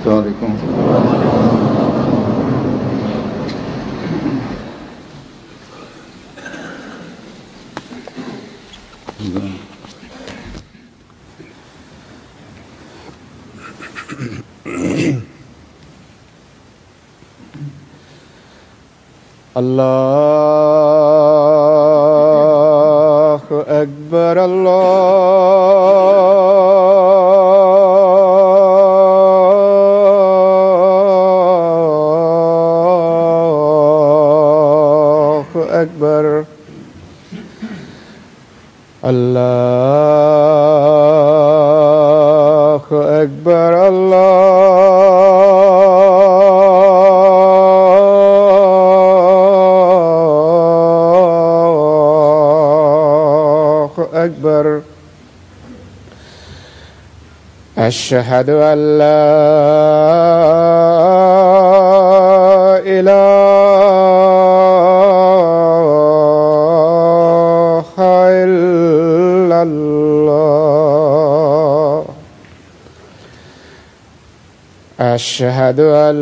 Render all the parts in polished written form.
السلام عليكم. الله أكبر الله أكبر الله أكبر أكبر. أشهد أن لا إله إلا الله. أشهد أن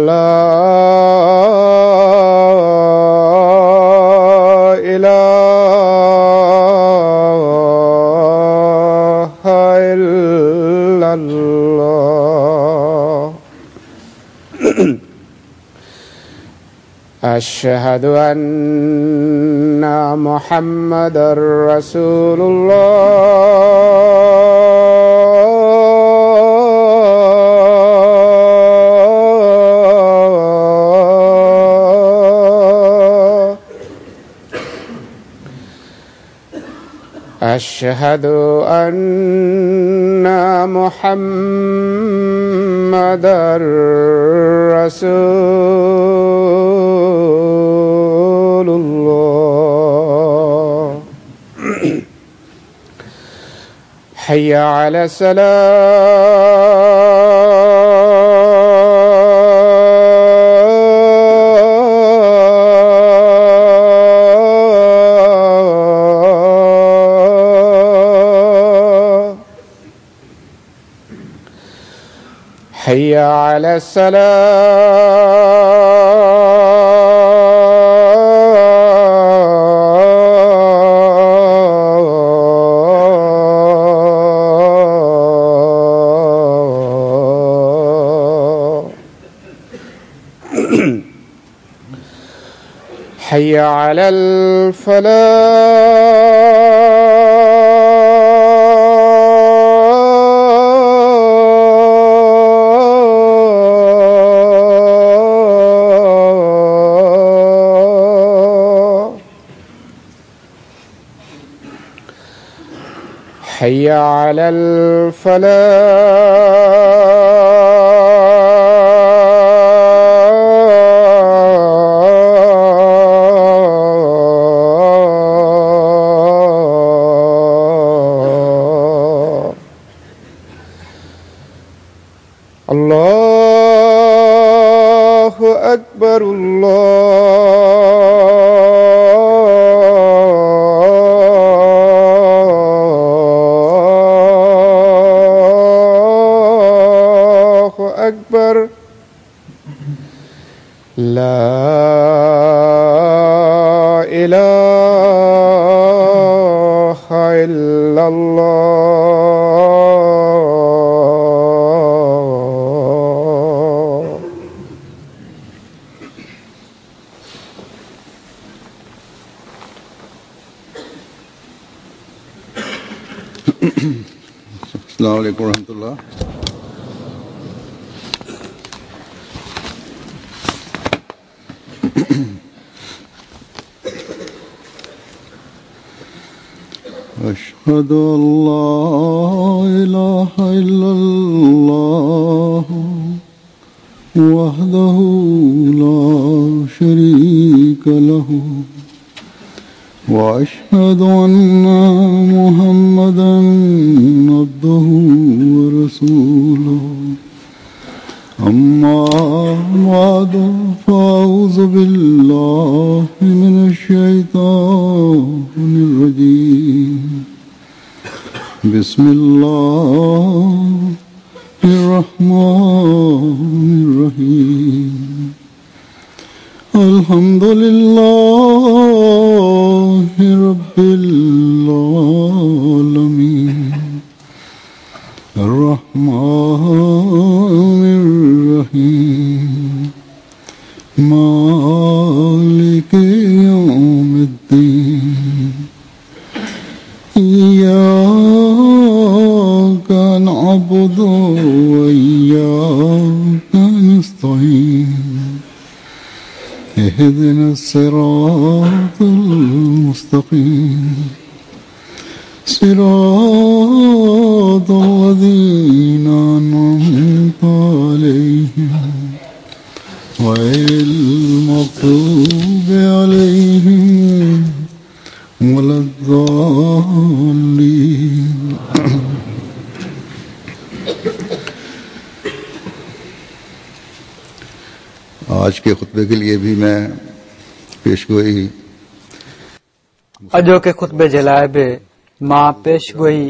لا أشهد أن محمدًا رسول الله. أشهد أن محمدًا رسول الله. حي على الصلاة. حي على الصلاة. حي على الفلاح. حي على الفلاح. الله أكبر الله أكبر. لا إله إلا الله. السلام عليكم ورحمة الله. أشهد أن لا إله إلا الله وحده لا شريك له وأشهد أن محمدًا عبده ورسوله. أما بعد فأعوذ بالله من الشيطان الرجيم. بسم الله الرحمن الرحيم الحمد لله رب العالمين الرحمن الرحيم مالك يوم الدين إياك نعبد وإياك نستعين اهدنا الصراط المستقيم صراط الذين أنعمت عليهم غير المغضوب عليهم ولا الضالين आज के खुतबे के लिए भी मैं पेशगोई अॼोके खुतबे जे लाइ बि मां पेशगोई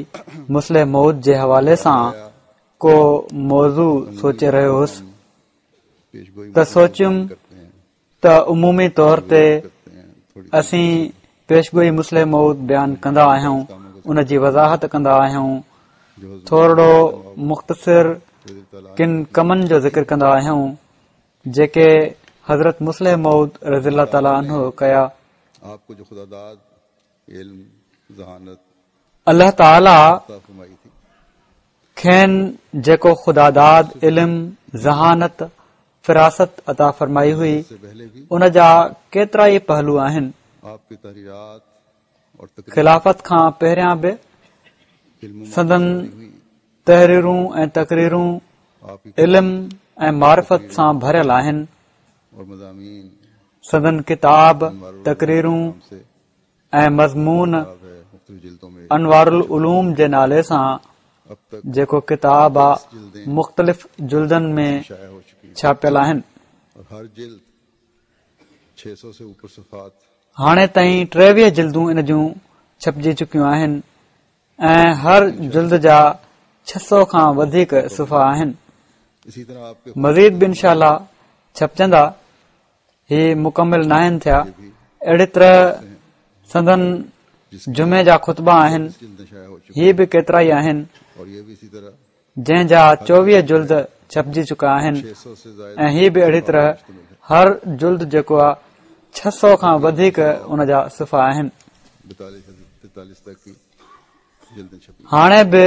मुस्लिम मौद जे हवाले सां को मौज़ू सोचे रहियो हुउसि त सोचियुमि त उमूमी तौर ते असीं पेशगोई मुस्लिम मौद बयानु कंदा आहियूं उन जी वज़ाहत कंदा आहियूं थोरो मुख़्तसिर किन कमनि जो ज़िक्र कंदा आहियूं जेके हज़रत मुस्लिम मौद रज़ियल्लाहु ताला अन्हु कया अल्लाह ताला खेनि जेको ख़ुदादाद इल्म ज़हानत फिरासत अता फरमाई हुई उन जा केतिरा ई पहलू आहिनि ख़िलाफ़त खां पहिरियां बि संदन तहरीरूं ऐं तकरीरूं इल्म ऐं मारिफत सां भरियल आहिनि संदन किताब तकरीरूं ऐं मज़मून अनवारुल उलूम जे नाले सां जेको किताब आहे मुख़्तलिफ़ जुल्दनि में छापियल आहिनि हाणे ताईं 23 जिल्दूं इन जूं छपजी चुकियूं आहिनि ऐं हर जुल्द जा 600 खां वधीक सुफ़ा आहिनि मज़ीद बि इंशाअल्लाह छपजंदा ही मुकमिल न आहिनि थिया अहिड़ी तरह संदन जुमे जा खुतबा आहिनि ही बि केतिरा ई आहिनि जंहिंजा 24 जुल्द छपजी चुका आहिनि ऐं ही बि अहिड़ी तरह हर जुल्द जेको आहे 600 खां वधीक उन जा सुफ़ा आहिनि हाणे बि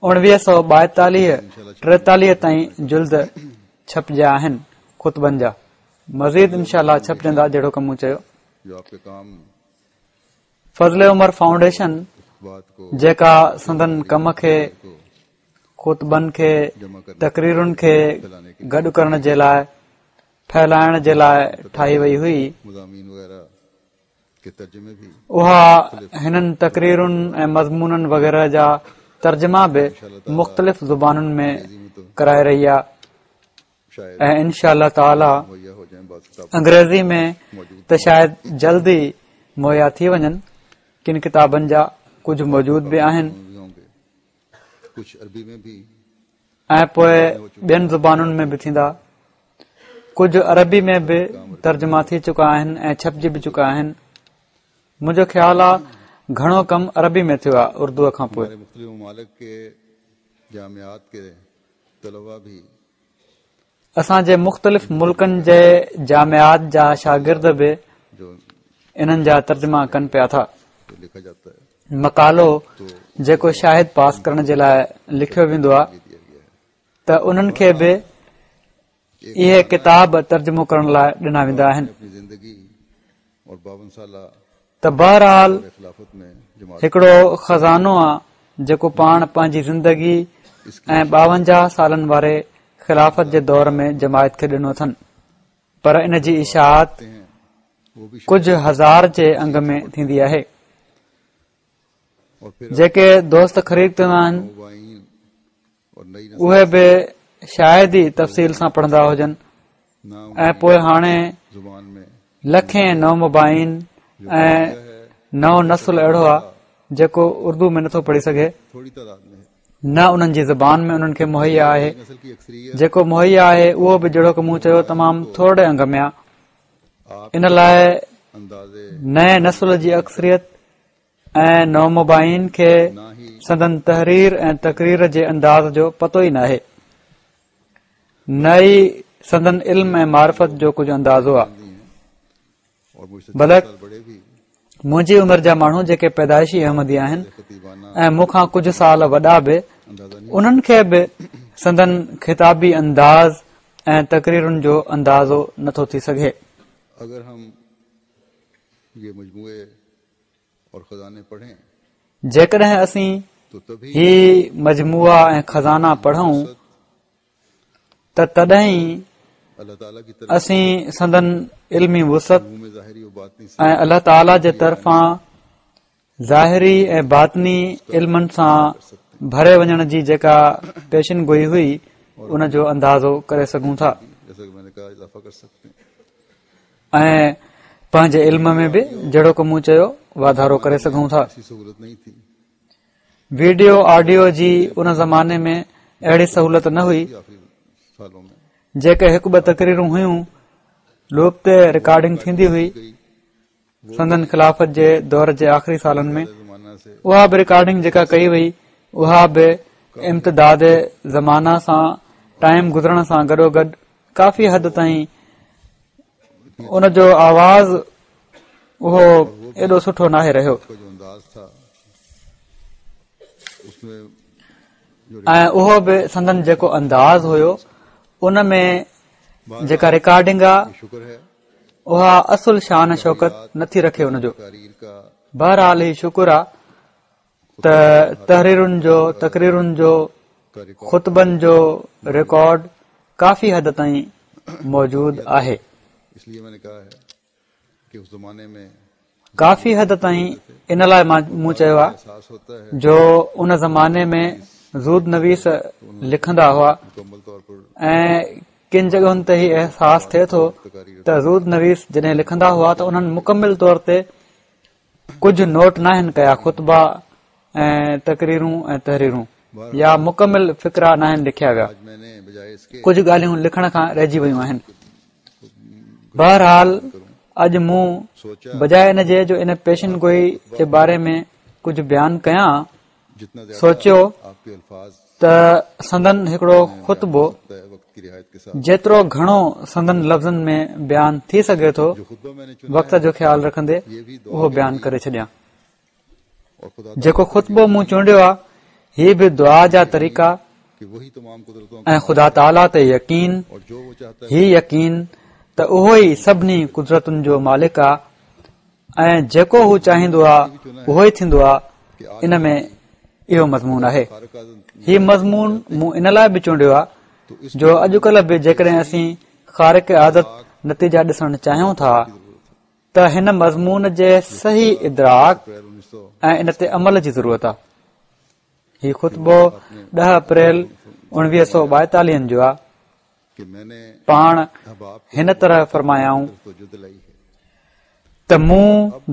1942-43 ताईं जुल्द छपजिया आहिनि खुतबनि जा मज़ीद इनशाअल्लाह छपजंदा जहिड़ो कमु चयो फज़ले उमर फाउंडेशन जेका संदन कम खे खुतबनि खे तकरीरुनि खे गॾु करण जे लाइ फैलाइण जे लाइ ठाही वई हुई उहा हिननि तकरीरुनि ऐं मज़मूननि वग़ैरह जा तर्जुमा बि मुख़्तलिफ़ ज़ुबानुनि में कराए रही आहे ऐं इंशाअल्लाह ताला अंग्रेज़ी में त शायदि जल्दी मुहैया थी वञनि किन किताबनि जा कुझु मौजूद बि आहिनि ऐं पोइ ॿियनि ज़ुबानुनि में बि थींदा कुझु अरबी में बि तर्जुमा थी चुका आहिनि ऐं छपजी बि चुका आहिनि मुंहिंजो ख़्यालु आहे घणो कमु अरबी में थियो आहे उर्दूअ खां पोइ असांजे मुख़्तलिफ़ मुल्कनि जे जामियात जा शागिर्द बि इन्हनि जा तर्जुमा कनि पिया था मकालो जेको शाहिद पास करण जे लाइ लिखियो वेंदो आहे त उन्हनि खे बि इहे किताब तर्जुमो करण लाइ ॾिना वेंदा आहिनि त बहरहाल हिकिड़ो खज़ानो आहे जेको पाण पंहिंजी ज़िंदगी ऐं 52 सालनि वारे ख़िलाफ़त जे दौर में जमायत खे ॾिनो अथनि पर इन जी इशाअत कुझु हज़ार जे अंग में थींदी आहे जेके दोस्त ख़रीदंदा आहिनि उहे बि शायदि ई तफ़सील सां पढ़ंदा हुजनि ऐं पोइ हाणे लखें नओ मुबाइन ऐं नओ नसुल अहिड़ो आहे जेको उर्दू में नथो पढ़ी सघे न उन्हनि जी ज़बान में उन्हनि खे मुहैया आहे। नस्ल की अक्सरियत जेको मुहैया आहे उहो बि जहिड़ो की मूं चयो तमामु थोरे अंग में आहे। आप इन लाइ अंदाजे नए नस्ल जी अक्सरियत ऐं नवमुबाइन खे ना ही संदन तहरीर ऐं तकरीर जे अंदाज़ जो पतो ई नाहे, नई संदन इल्म ऐं मारिफत जो कुझु अंदाज़ो आहे। और मुझसे भले साल बड़े भी मुंहिंजी उमिरि जा माण्हू जेके पैदाइशी अहमदी आहिनि खतीबाना ऐं मूंखां कुझु साल वॾा बि, अंदाजा नहीं उन्हनि खे बि संदन खिताबी अंदाज़ ऐं तकरीरुनि जो अंदाज़ो नथो थी सघे। अगर हम ये मजमूए और खजाने पढ़ें जेकॾहिं असीं तो तभी ही मजमूआ ऐं खज़ाना पढ़ूं त तॾहिं अल्लाह ताला की तरफ असीं संदन इल्मी वुसत में ज़ाहिरी और बातनी से ऐं अल्लाह ताला जे तरफ़ां ज़ाहिरी ऐं बातनी इल्मनि सां भरे वञण जी जेका पेशिन गोई हुई उन जो अंदाज़ो करे सघूं था जैसा कि मैंने कहा इजाफा कर सकते हैं। ऐं पंहिंजे इल्म में बि जहिड़ो की मूं चयो वाधारो करे सघूं था। ऐसी सहूलत नहीं थी वीडियो ऑडियो जी उन ज़माने में अहिड़ी सहूलियत न हुई। आखिरी सालों में जेके हिकु ॿ तकरीरूं हुयूं लूप ते रिकॉर्डिंग थींदी हुई संदन खिलाफ़त जे दौर जे आख़िरी सालनि में, जमाना से उहा बि रिकॉर्डिंग जेका कई वई उहा बि इम्तिदाद ज़माना सां टाइम गुज़रण सां गॾोगॾु काफ़ी हद ताईं उन जो आवाज़ उहो एॾो सुठो नाहे रहियो का जो अंदाज था उसमें जो ऐं उहो बि संदन जेको अंदाज़ हुयो उन में जेका रिकॉर्डिंग आहे शुक्र है उहा असुल शान शौकत नथी रखे उन जो। तकरीर का बहरहाल ही शुक्र आहे त तहरीरुनि जो तकरीरुनि जो खुतबनि जो रिकॉर्ड काफ़ी हद ताईं मौजूद आहे। इसलिए मैंने कहा है कि उस जमाने में काफ़ी हद ताईं इन लाइ मूं चयो आहे एहसास होता है जो उन ज़माने में ज़ूद नवीस लिखंदा हुआ मुकम्मल तौर पर ऐं किन जॻहियुनि ते ही अहसास थिए थो त ज़ूद नवीस जॾहिं लिखंदा हुआ त उन्हनि मुकमिल तौर ते कुझु नोट न आहिनि कया खुतबा ऐं तकरीरूं ऐं तहरीरूं या मुकमिल फिक्रा न आहिनि लिखिया विया। आज मैंने बजाय इसके कुझु ॻाल्हियूं लिखण खां रहिजी वयूं आहिनि। बहरहाल अॼु मूं बजाय इन जे जो इन पेशिन गोई जे बारे में कुझु बयानु कयां जितना ज्यादा सोचियो आपके अल्फाज त संदन हिकिड़ो खुतबो तय वक्त की रियायत के साथ जेतिरो घणो संदन लफ़्ज़नि में बयानु थी सघे थो जो खुतबा मैंने चुना वक़्त जो ख्यालु रखंदे उहो बयानु करे छॾियां। और खुदा जेको खुतबो मूं चूंडियो आहे हीअ बि दुआ जा तरीक़ा कि वही तमाम कुदरतों ऐं ख़ुदा ताला ते यकीन, और जो वो चाहता है ही यकीन त उहो ई सभिनी कुदरतुनि जो मालिक आहे ऐं जेको हू चाहींदो आहे उहो ई थींदो आहे। इन में इहो मज़मून आहे। खारिक आदत हीउ मज़मून मूं इन लाइ बि चूंडियो आहे जो अॼुकल्ह बि जेकॾहिं असीं ख़ारिक आदत नतीजा ॾिसण चाहियूं था त हिन मज़मून जे सही इदराक 1900 ऐं इन ते अमल जी ज़रूरत आहे। हीउ खुतबो 10 अप्रैल 1942 जो आहे। कि मैंने पाण अहबाब हिन तरह फरमायाऊं तो जो दिलाई है त मूं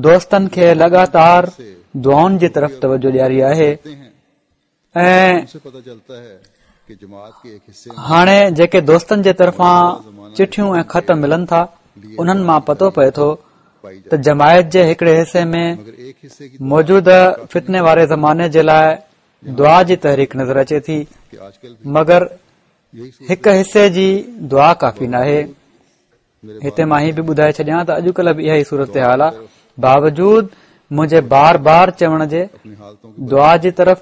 दोस्तनि खे लगातार दुआउनि जी तरफ़ तवजो ॾियारी आहे कहते हैं ऐं उनसे पता चलता है कि जमात के एक हिस्से में हाणे जेके दोस्तनि जे तरफ़ां चिठियूं ऐं ख़त मिलनि था उन्हनि मां पतो पए थो पाई त जमायत जे हिकिड़े हिसे में मगर एक हिस्से की मौजूदा फितने वारे ज़माने जे लाइ दुआ जी तहरीक नज़र अचे थी, कि आजकल भी मगर यही सूरत हिक हिसे जी दुआ काफ़ी नाहे। मेरे हिते मां ही बि ॿुधाए छॾियां त अॼुकल्ह बि इहा ई सूरत हाल आहे। बावजूद मुंहिंजे बार बार चवण जे अपनी हालतों की दुआ जी तरफ़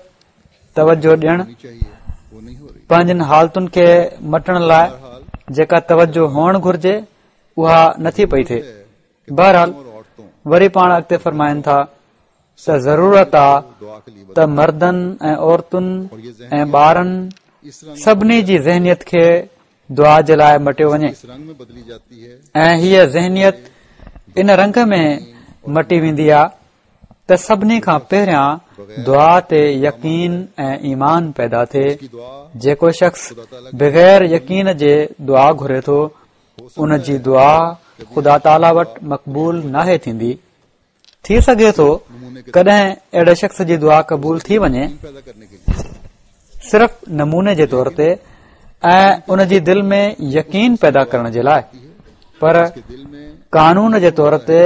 तवजो ॾियण होनी चाहिए वो नहीं हो रही। पंहिंजनि हालतुनि खे मटण लाइ जेका तवजो हुअणु घुर्जे उहा नथी पई थिए। बहरहाल और औरतों वरी पाण अॻिते फरमाइनि था त ज़रूरत आहे दुआ के लिए त मर्दनि ऐं औरतुनि ऐं ॿारनि इस रंग सभिनी जी ज़हनियत खे दुआ जे लाइ मटियो वञे इस रंग में बदली जाती है ऐं हीअ ज़हनियत इन रंग में मटी वेंदी आहे त सभिनी खां पहिरियां दुआ ते यकीन ऐं ईमान पैदा थिए। की दुआ जेको शख़्स बग़ैर यकीन जे दुआ घुरे थो उन जी दुआ ख़ुदा ताला वटि मक़बूल नाहे थींदी। थी सघे थो कॾहिं अहिड़े शख़्स जी दुआ क़बूल थी वञे। पैदा करने के लिए सिर्फ़ नमूने जे तौर ते ऐं उन जी दिल में यकीन पैदा करण जे लाइ, पर कानून जे तौर ते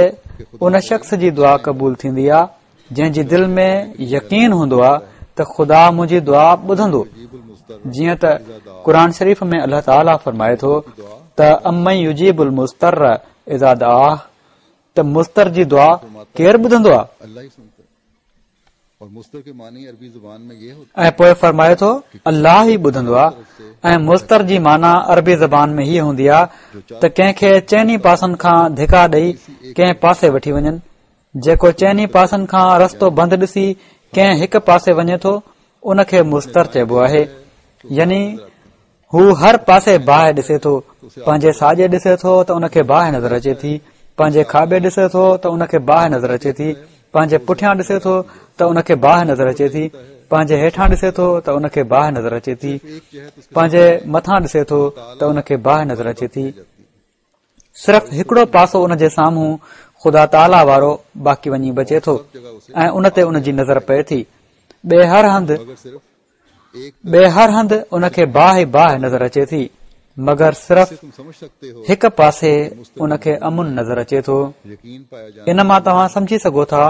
उन शख़्स जी दुआ क़बूल थींदी आहे जंहिं जी दिल में यकीन हूंदो आहे त ख़ुदा मुंहिंजी दुआ ॿुधंदो। जीअं त क़ुर शरीफ़ में अल्लाह ताला फरमाए थो त अम्मन युजीबुल मुस्तर्र इज़ा दआह, त मुस्तर जी दुआ केरु ॿुधंदो आहे। ऐं पोइ फरमाए थो अल्लाह ई ॿुधंदो आहे। ऐं मुस्तर जी माना अरबी ज़बान में हीअ हूंदी आहे त कंहिंखे चइनी पासनि खां धिका ॾेई कंहिं पासे वठी वञनि। जेको चइनी पासनि खां रस्तो बंदि ॾिसी कंहिं हिकु पासे वञे थो उनखे मुस्तर चइबो आहे। यानी हू हर पासे बाहि ॾिसे थो, पंहिंजे साॼे ॾिसे थो त उनखे बाहि नज़र अचे थी, पंहिंजे खाॿे ॾिसे थो त उनखे बाहि नज़र अचे थी, पंहिंजे पुठियां ॾिसे थो त उनखे बाहि नज़र अचे थी, पंहिंजे हेठां ॾिसे थो त उनखे बाहि नज़र अचे थी, पंहिंजे मथां ॾिसे थो त उनखे बाहि नज़र अचे थी। सिर्फ़ हिकिड़ो पासो उन जे साम्हूं ख़ुदा ताला वारो बाक़ी वञी बचे थो ऐं उन ते उन जी नज़र पए थी। ॿिए हर हंधि उनखे बाहि बाहि नज़र अचे थी, मगर सिर्फ़ हिकु पासे उनखे अमुन नज़र अचे थो। इन मां तव्हां समझी सघो था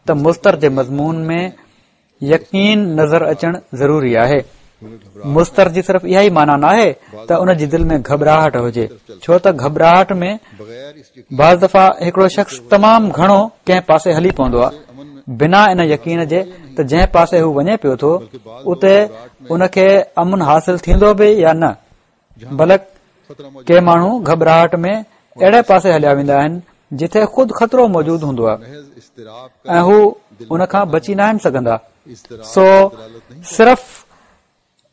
त मुस्तर जे मज़मून में यकीन नज़र अचणु ज़रूरी आहे। मुस्तर जी सिर्फ़ इहा ई माना न आहे त उन जी दिल में घबराहट हुजे, छो त घबराहट में बाज़ दफ़ा हिकिड़ो शख़्स तमामु घणो कंहिं पासे हली पवंदो आहे बिना इन यकीन जे त जंहिं पासे हू वञे पियो थो उते उनखे अमुन हासिल थींदो बि या न। बल्कि के माण्हू घबराहट में अहिड़े पासे हलिया वेंदा आहिनि जिथे ख़ुदि ख़तरो मौजूद हूंदो आहे ऐं हू उन खां बची न आहिनि सघंदा। सो सिर्फ़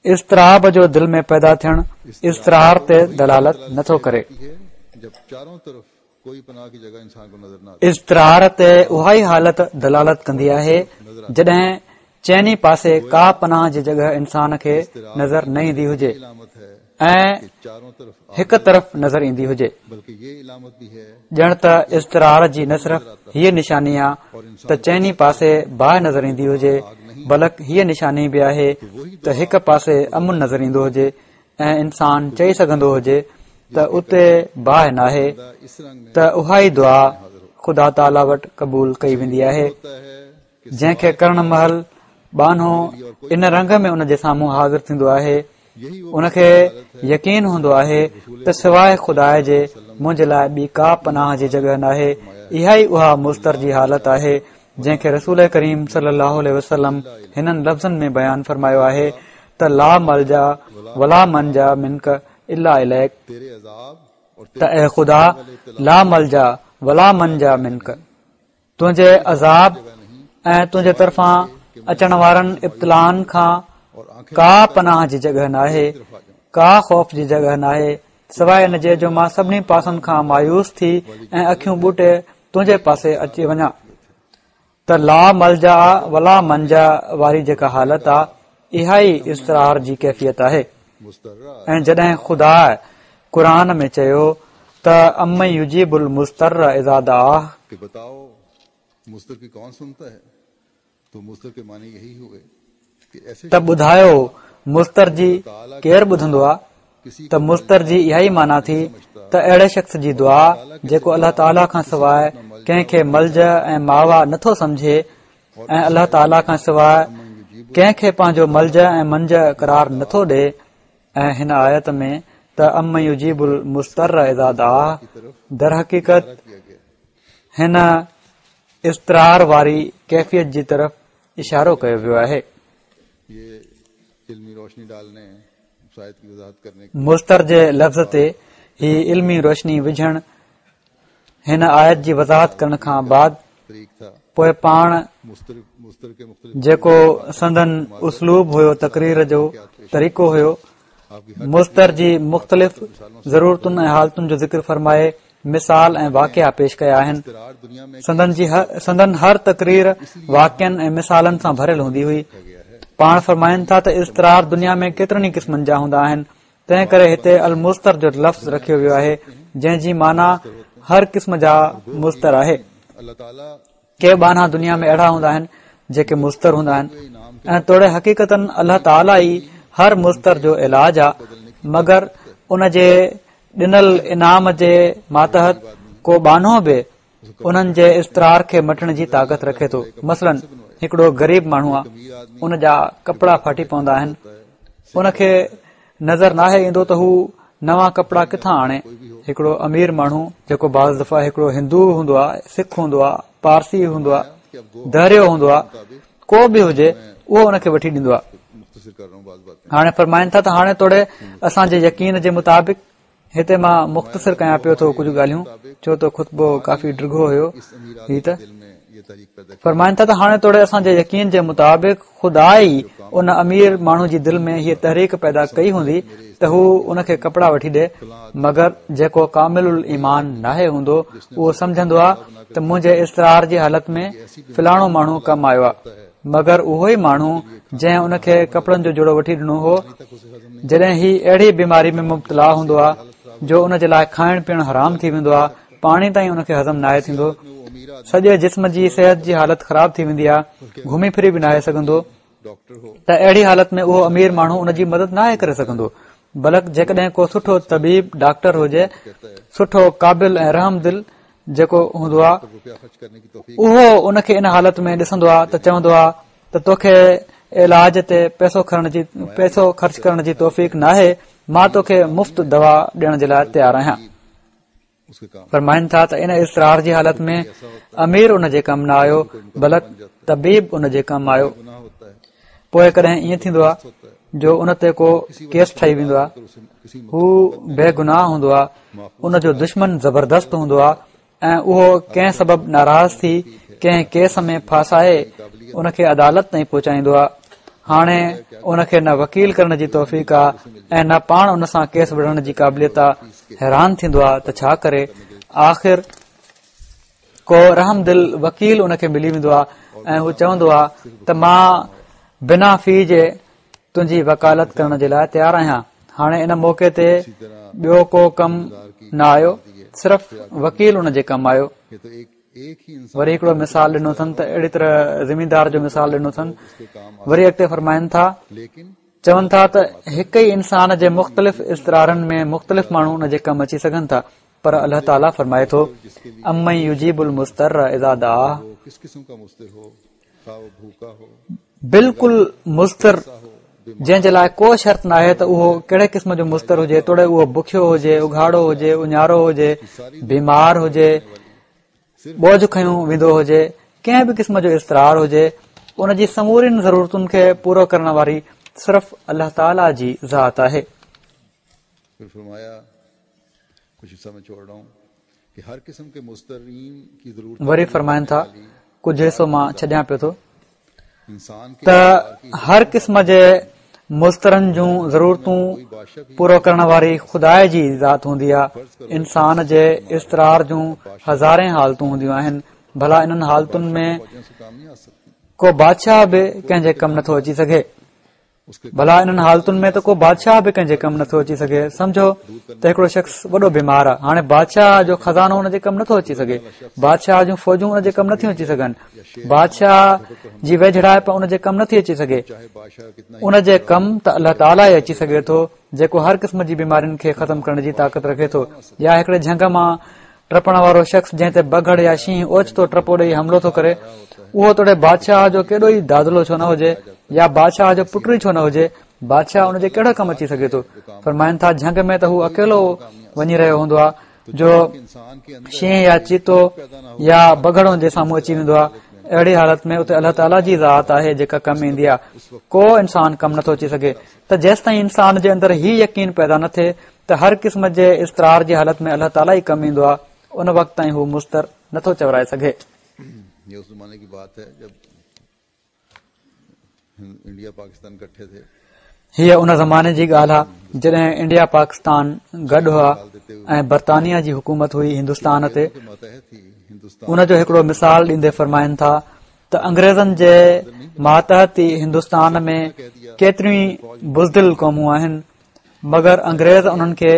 इज़्तिराब जो दिल में पैदा थियणु इज़्तिरार ते दलालत नथो करे। इज़्तिरार ते उहा ई हालत दलालत कंदी आहे जॾहिं चइनी पासे का पनाह जी जॻह इंसान खे नज़र न ईंदी हुजे ऐं हिक तरफ़ नज़र ईंदी हुजे। ॼण त इज़्तिरार जी न सिर्फ़ हीअ निशानी आहे त चइनी पासे बाहि नज़र ईंदी हुजे, बल्कि हीअ निशानी बि आहे त हिक पासे अमुन नज़र ईंदो हुजे ऐं इंसान चई सघंदो हुजे त उते बाहि नाहे, त उहा ई दुआ ख़ुदा ताला वटि क़बूल कई वेंदी आहे। जंहिंखे करण महल बानो इन रंग में उन जे साम्हूं हाज़िर थींदो आहे, उनखे यकीन हूंदो आहे त सवाइ ख़ुदा जे मुंहिंजे लाइ ॿी का पनाह जी जॻह नाहे। इहा ई उहा मुस्तर जी हालत आहे जंहिंखे रसूल करीम सल्लल्लाहु अलैहि वसल्लम हिननि लफ़्ज़नि में बयानु फरमायो आहे त ला मलजा वला मनजा मिनक इल्ला इलैक, त ऐ ख़ुदा ला मलजा वला मनजा मिनक, तुंहिंजे अज़ाब ऐं तुंहिंजे तरफ़ां अचण वारनि इब्तिलाहनि खां का पनाह जी जॻह नाहे, का ख़ौफ़ जी जॻह नाहे सवाइ इन जे जो मां सभिनी पासनि खां मायूस थी ऐं अखियूं ॿूटे तुंहिंजे पासे अची वञा। त ला मलजा वला मनजा वारी जेका हालत आहे इहा ई इज़्तिरार जी कैफ़ियत आहे। ऐं जॾहिं ख़ुदा क़ुर में चयो त अम्मन युजीबुल मुस्तर्र इज़ा दआह, त ॿुधायो मुस्तर जी केरु ॿुधंदो आहे। त मुस्तर जी इहा ई माना थी त अहिड़े शख़्स जी दुआ जेको अल्लाह ताला खां सवाइ कंहिंखे मलज ऐं मावा नथो समझे ऐं अल्लाह ताला खां सवाइ कंहिंखे पंहिंजो मलज ऐं मंज करार नथो ॾे। ऐं हिन आयत में त अम्मन युजीबुल मुस्तर्र इज़ा दआह दर हक़ीक़त हिन इज़्तिरार वारी कैफ़ियत जी तरफ़ इशारो कयो वियो आहे। मुस्तर जे लफ़्ज़ ते ही इल्मी रोशनी विझण हिन आयत जी वज़ाहत करण खां बाद पोइ पाण जेको संदन उसलूब हुयो, तक़रीर जो तरीक़ो हुयो, मुस्तर जी मुख़्तलिफ़ ज़रूरतुनि ऐं हालतुनि जो ज़िक्र फरमाए मिसाल ऐं वाक़िया पेश कया आहिनि। संदन हर तक़रीर वाक़ियनि ऐं मिसालनि सां भरियल हूंदी हुई। पाण फरमाइनि था त इज़्तिरार दुनिया में केतिरनि ई क़िस्मनि जा हूंदा आहिनि, तंहिं करे हिते अल मुस्तर जो लफ़्ज़ रखियो वियो आहे जंहिंजी माना हर क़िस्म जा मुस्तर आहे। के बाना दुनिया में अहिड़ा हूंदा आहिनि जेके मुस्तर हूंदा आहिनि ऐं तोड़े हक़ीक़तन अल्लाह ताला ई हर मुस्तर जो इलाज आहे, मगर उन जे ॾिनल इनाम जे मातहत को बानो बि उन्हनि जे इस्तरार खे मटण जी ताक़त रखे थो। मसलन हिकिड़ो ग़रीब माण्हू आहे, उन जा कपड़ा फाटी पवंदा आहिनि, उनखे नज़र नाहे ईंदो त हू नवां कपड़ा किथां आणे। हिकिड़ो अमीर माण्हू जेको बाज़ दफ़ा हिकिड़ो हिंदू हूंदो आहे, सिख हूंदो आहे, पारसी हूंदो आहे, दरियो हूंदो आहे, को बि हुजे उहो उनखे वठी ॾींदो आहे। हाणे फरमाइनि था त हाणे तोड़े असांजे यकीन जे मुताबिक़ हिते मां मुख़्तसिर कयां पियो थो कुझु ॻाल्हियूं, छो त खुतबो काफ़ी डिघो हुयो। हीअ त फरमाइनि था त हाणे तोड़े असांजे यकीन जे मुताबिक़ ख़ुदा ई उन अमीर माण्हू जी दिलि में हीअ तहरीक पैदा कई हूंदी त हू उनखे कपड़ा वठी ॾे, मगर जेको कामिल ईमान नाहे हूंदो उहो समझंदो आहे त मुंहिंजे इस्तरार जी हालत में फिलाणो माण्हू कमु आयो आहे, मगर उहो ई माण्हू जंहिं उनखे कपड़नि जो जोड़ो वठी ॾिनो हो, जॾहिं ही अहिड़ी बीमारी में मुब्तला हूंदो आहे जो उन जे लाइ खाइण पीअण हराम थी वेंदो आहे, पाणी ताईं उनखे हज़म नाहे थींदो, सॼे जिस्म जी सिहत जी हालत ख़राब थी वेंदी आहे, घुमी फिरी बि नाहे सघंदो, त अहिड़ी हालत में उहो अमीर माण्हू उन जी मदद नाहे करे सघंदो। बल्कि जेकॾहिं को सुठो तबीब डॉक्टर हुजे, सुठो क़ाबिल ऐं रहम दिल जेको हूंदो आहे, उहो उनखे इन हालत में ॾिसंदो आहे त चवंदो आहे त तोखे इलाज ते पैसो ख़र्च करण जी तौफ़ीक़ नाहे, मां तोखे मुफ़्त दवा ॾियण जे लाइ तयारु आहियां। फरमाइनि था त इन इस्तरार जी हालत में अमीर उन जे कमु न आयो, बल्कि तबीब उन जे कमु आयो। पोइ कॾहिं ईअं थींदो आहे जो उन ते को केस ठही वेंदो आहे, हू बेगुनाह हूंदो आहे, उन जो दुश्मन ज़बरदस्त हूंदो आहे ऐं उहो कंहिं सबब नाराज़ थी कंहिं केस में फासाए उनखे अदालत ताईं पहुचाईंदो आहे। हाणे उनखे न वकील करण जी तौफ़ीक़ आहे ऐं न पाण उन सां केस विढ़ण जी क़ाबिलियत आहे। हैरान थींदो आहे त छा करे, आख़िर को रहम दिल वकील उनखे मिली वेंदो आहे ऐं हू चवंदो आहे त मां बिना फी जे तुंहिंजी वकालत करण जे लाइ तयारु आहियां। हाणे इन मौक़े ते ॿियो को कमु न आयो, सिर्फ़ वकील उन जे कमु आयो। वरी हिकिड़ो मिसाल ॾिनो अथनि त अहिड़ी तरह ज़मीनदार जो मिसाल ॾिनो अथनि। वरी अॻिते फरमाइनि था, चवनि था त हिक ई इंसान जे मुख़्तलिफ़ इस्तरारनि में मुख़्तलिफ़ माण्हू उन जे कमु अची सघनि था, पर अल्लाह ताला फरमाए थो अम्मन युजीबुल मुस्तर इज़ा दआ, बिल्कुलु मुस्तर जंहिं जे लाइ को शर्त न आहे त उहो कहिड़े क़िस्म जो मुस्तर हुजे, तोड़े उहो बुखियो हुजे, उघाड़ो हुजे, उन्यारो हुजे, बीमार हुजे, बोझ खयूं वेंदो हुजे, कंहिं बि क़िस्म जो इस्तरार हुजे, उन जी समूरिन ज़रूरतुनि खे पूरो करण वारी सिर्फ़ अल्लाह ताला जी ज़ात आहे। वरी फरमाइनि था, कुझु हिसो मां छॾियां पियो थो, त हर क़िस्म जे मुस्तरनि जूं ज़रूरतूं पूरो करण वारी ख़ुदा जी ज़ात हूंदी आहे। इंसान जे इस्तरार जूं हज़ारे हालतूं हूंदियूं आहिनि, भला इन्हनि हालतुनि में को बादशाह बि कंहिंजे कमु नथो अची सघे, भला इन्हनि हालतुनि में त को बादशाह बि कंहिंजे कमु नथो अची सघे। समझो त हिकिड़ो शख़्स वॾो बीमार आहे, हाणे बादशाह जो खज़ानो हुन जे कमु नथो अची सघे, बादशाह जूं फ़ौजूं हुन जे कमु नथियूं अची सघनि, बादशाह जी वेझड़ाइप उन जे कमु नथी अची सघे। उन जे कमु त अल्लाह ताला ई अची सघे थो, जेको हर क़िस्म जी बीमारियुनि खे ख़तमु करण जी ताक़त रखे थो। या हिकिड़े झंग मां टपण वारो शख़्स जंहिं ते बगड़ या शींहं ओचितो टपो ॾेई हमलो थो करे, उहो तोड़े बादशाह जो केॾो ई दादलो छो न हुजे, या बादशाह जो पुट ई छो न हुजे, बादशाह उन जे कहिड़ो कमु अची सघे थो। फरमाइनि था, झंग में त हू अकेलो वञी रहियो हूंदो आहे, जो शींहं या चीतो या बगड़ो जे साम्हूं अची वेंदो आहे। अहिड़ी हालत में उते अल्लाह ताला जी ज़ात आहे जेका कमु ईंदी आहे, को इंसान कमु नथो अची सघे। त जेसि ताईं इंसान जे अंदरि ही यकीन पैदा न थिए त हर क़िस्म जे इस्तरार जी हालत में अल्लाह ताला ई कमु ईंदो आहे, उन वक़्त ताईं हू मुस्तर नथो चवराए सघे। ये उस जमाने की बात है जब इंडिया पाकिस्तान इकट्ठे थे। हीअ उन ज़माने जी ॻाल्हि आहे जॾहिं इंडिया पाकिस्तान गॾु हुआ ऐं बरतानिया जी हुकूमत हुई हिंदुस्तान ते। उन जो हिकिड़ो मिसाल ॾींदे फरमाइनि था त अंग्रेज़नि जे मातहत ई हिंदुस्तान में केतिरियूं बुज़दिल क़ौमूं आहिनि, मगर अंग्रेज़ उन्हनि खे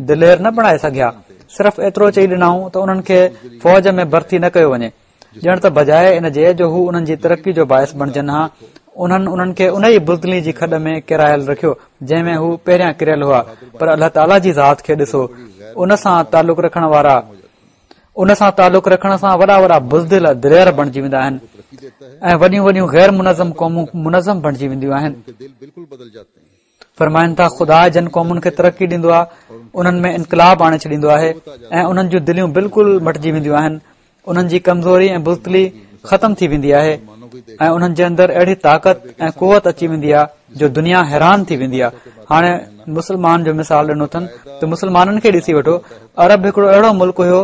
दिलेर न बणाए सघिया। सिर्फ़ एतिरो चई ॾिनऊं त उन्हनि खे फ़ौज में भर्ती न कयो वञे, ॼण त बजाए इन जे जो हू उन्हनि जी तरक़ी जो बाहिस बणजनि हा, उन्हनि खे उन ई बुज़दिली जी खॾ में किरायल रखियो जंहिंमें हू पहिरियां किरियल हुआ। पर अल्लाह ताला जी ज़ात खे ॾिसो, उन सां तालुक़ रखण सां वॾा वॾा बुज़दिल दिलेर बणिजी वेंदा आहिनि ऐं वॾियूं वॾियूं गैर मुनज़म क़ौमूं मुनज़म बणिजी वेंदियूं आहिनि। फरमाइनि था ख़ुदा जिन क़ौमुनि खे तरक़ी ॾींदो आहे उन्हनि में इनकलाब आणे छॾींदो आहे ऐं उन्हनि जूं दिलियूं बिल्कुलु मटिजी वेंदियूं आहिनि। उन्हनि जी कमज़ोरी ऐं बुज़दिली ख़तम थी वेंदी आहे ऐं उन्हनि जे अंदरि अहिड़ी ताक़त ऐं कुवत अची वेंदी आहे जो दुनिया हैरान थी वेंदी आहे। हाणे मुस्लमान जो मिसाल ॾिनो अथनि त मुस्लमाननि खे ॾिसी वठो। अरब हिकिड़ो अहिड़ो मुल्क हुयो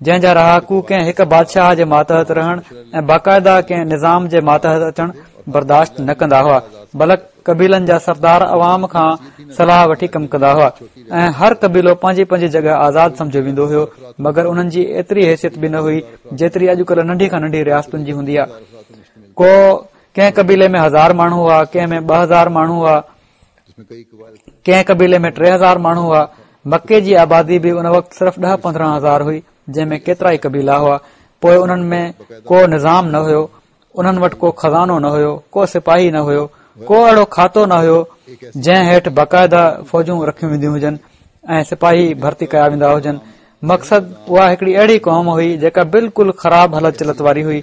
जंहिंजा रहाकू कंहिं हिक बादशाह जे मातहत रहण ऐं बाक़ाइदा कंहिं निज़ाम जे मातहत अचण बर्दाश्त न कंदा हुआ। बल्कि कबीलनि जा सरदार अवाम खां सलाह वठी कमु कंदा हुआ ऐं हर कबीलो पंहिंजी पंहिंजी जॻह आज़ाद सम्झो वेंदो हुयो, मगर उन्हनि जी एतिरी हैसियत बि न हुई जेतिरी अॼुकल्ह नंढी खां नंढी रियासतुनि जी हूंदी आहे। को कंहिं कबीले में 1000 माण्हू हुआ, कंहिं में 2000 माण्हू हुआ, कंहिं कबीले में 3000 माण्हू हुआ। मके जी आबादी बि उन वक़्तु सिर्फ़ 10-15 हज़ार हुई जंहिंमें केतिरा ई कबीला हुआ। पोइ उन्हनि में को निज़ाम न हुयो, उन्हनि वटि को खज़ानो न हुयो, को सिपाही न हुयो, को अहिड़ो खातो न हुयो जंहिं हेठि बाक़ाइदा फ़ौजूं रखियूं वेंदियूं हुजनि ऐं सिपाही भर्ती कया वेंदा हुजनि। मक़सद उहा हिकिड़ी अहिड़ी क़ौम हुई जेका बिल्कुलु ख़राब हलत चलत वारी हुई।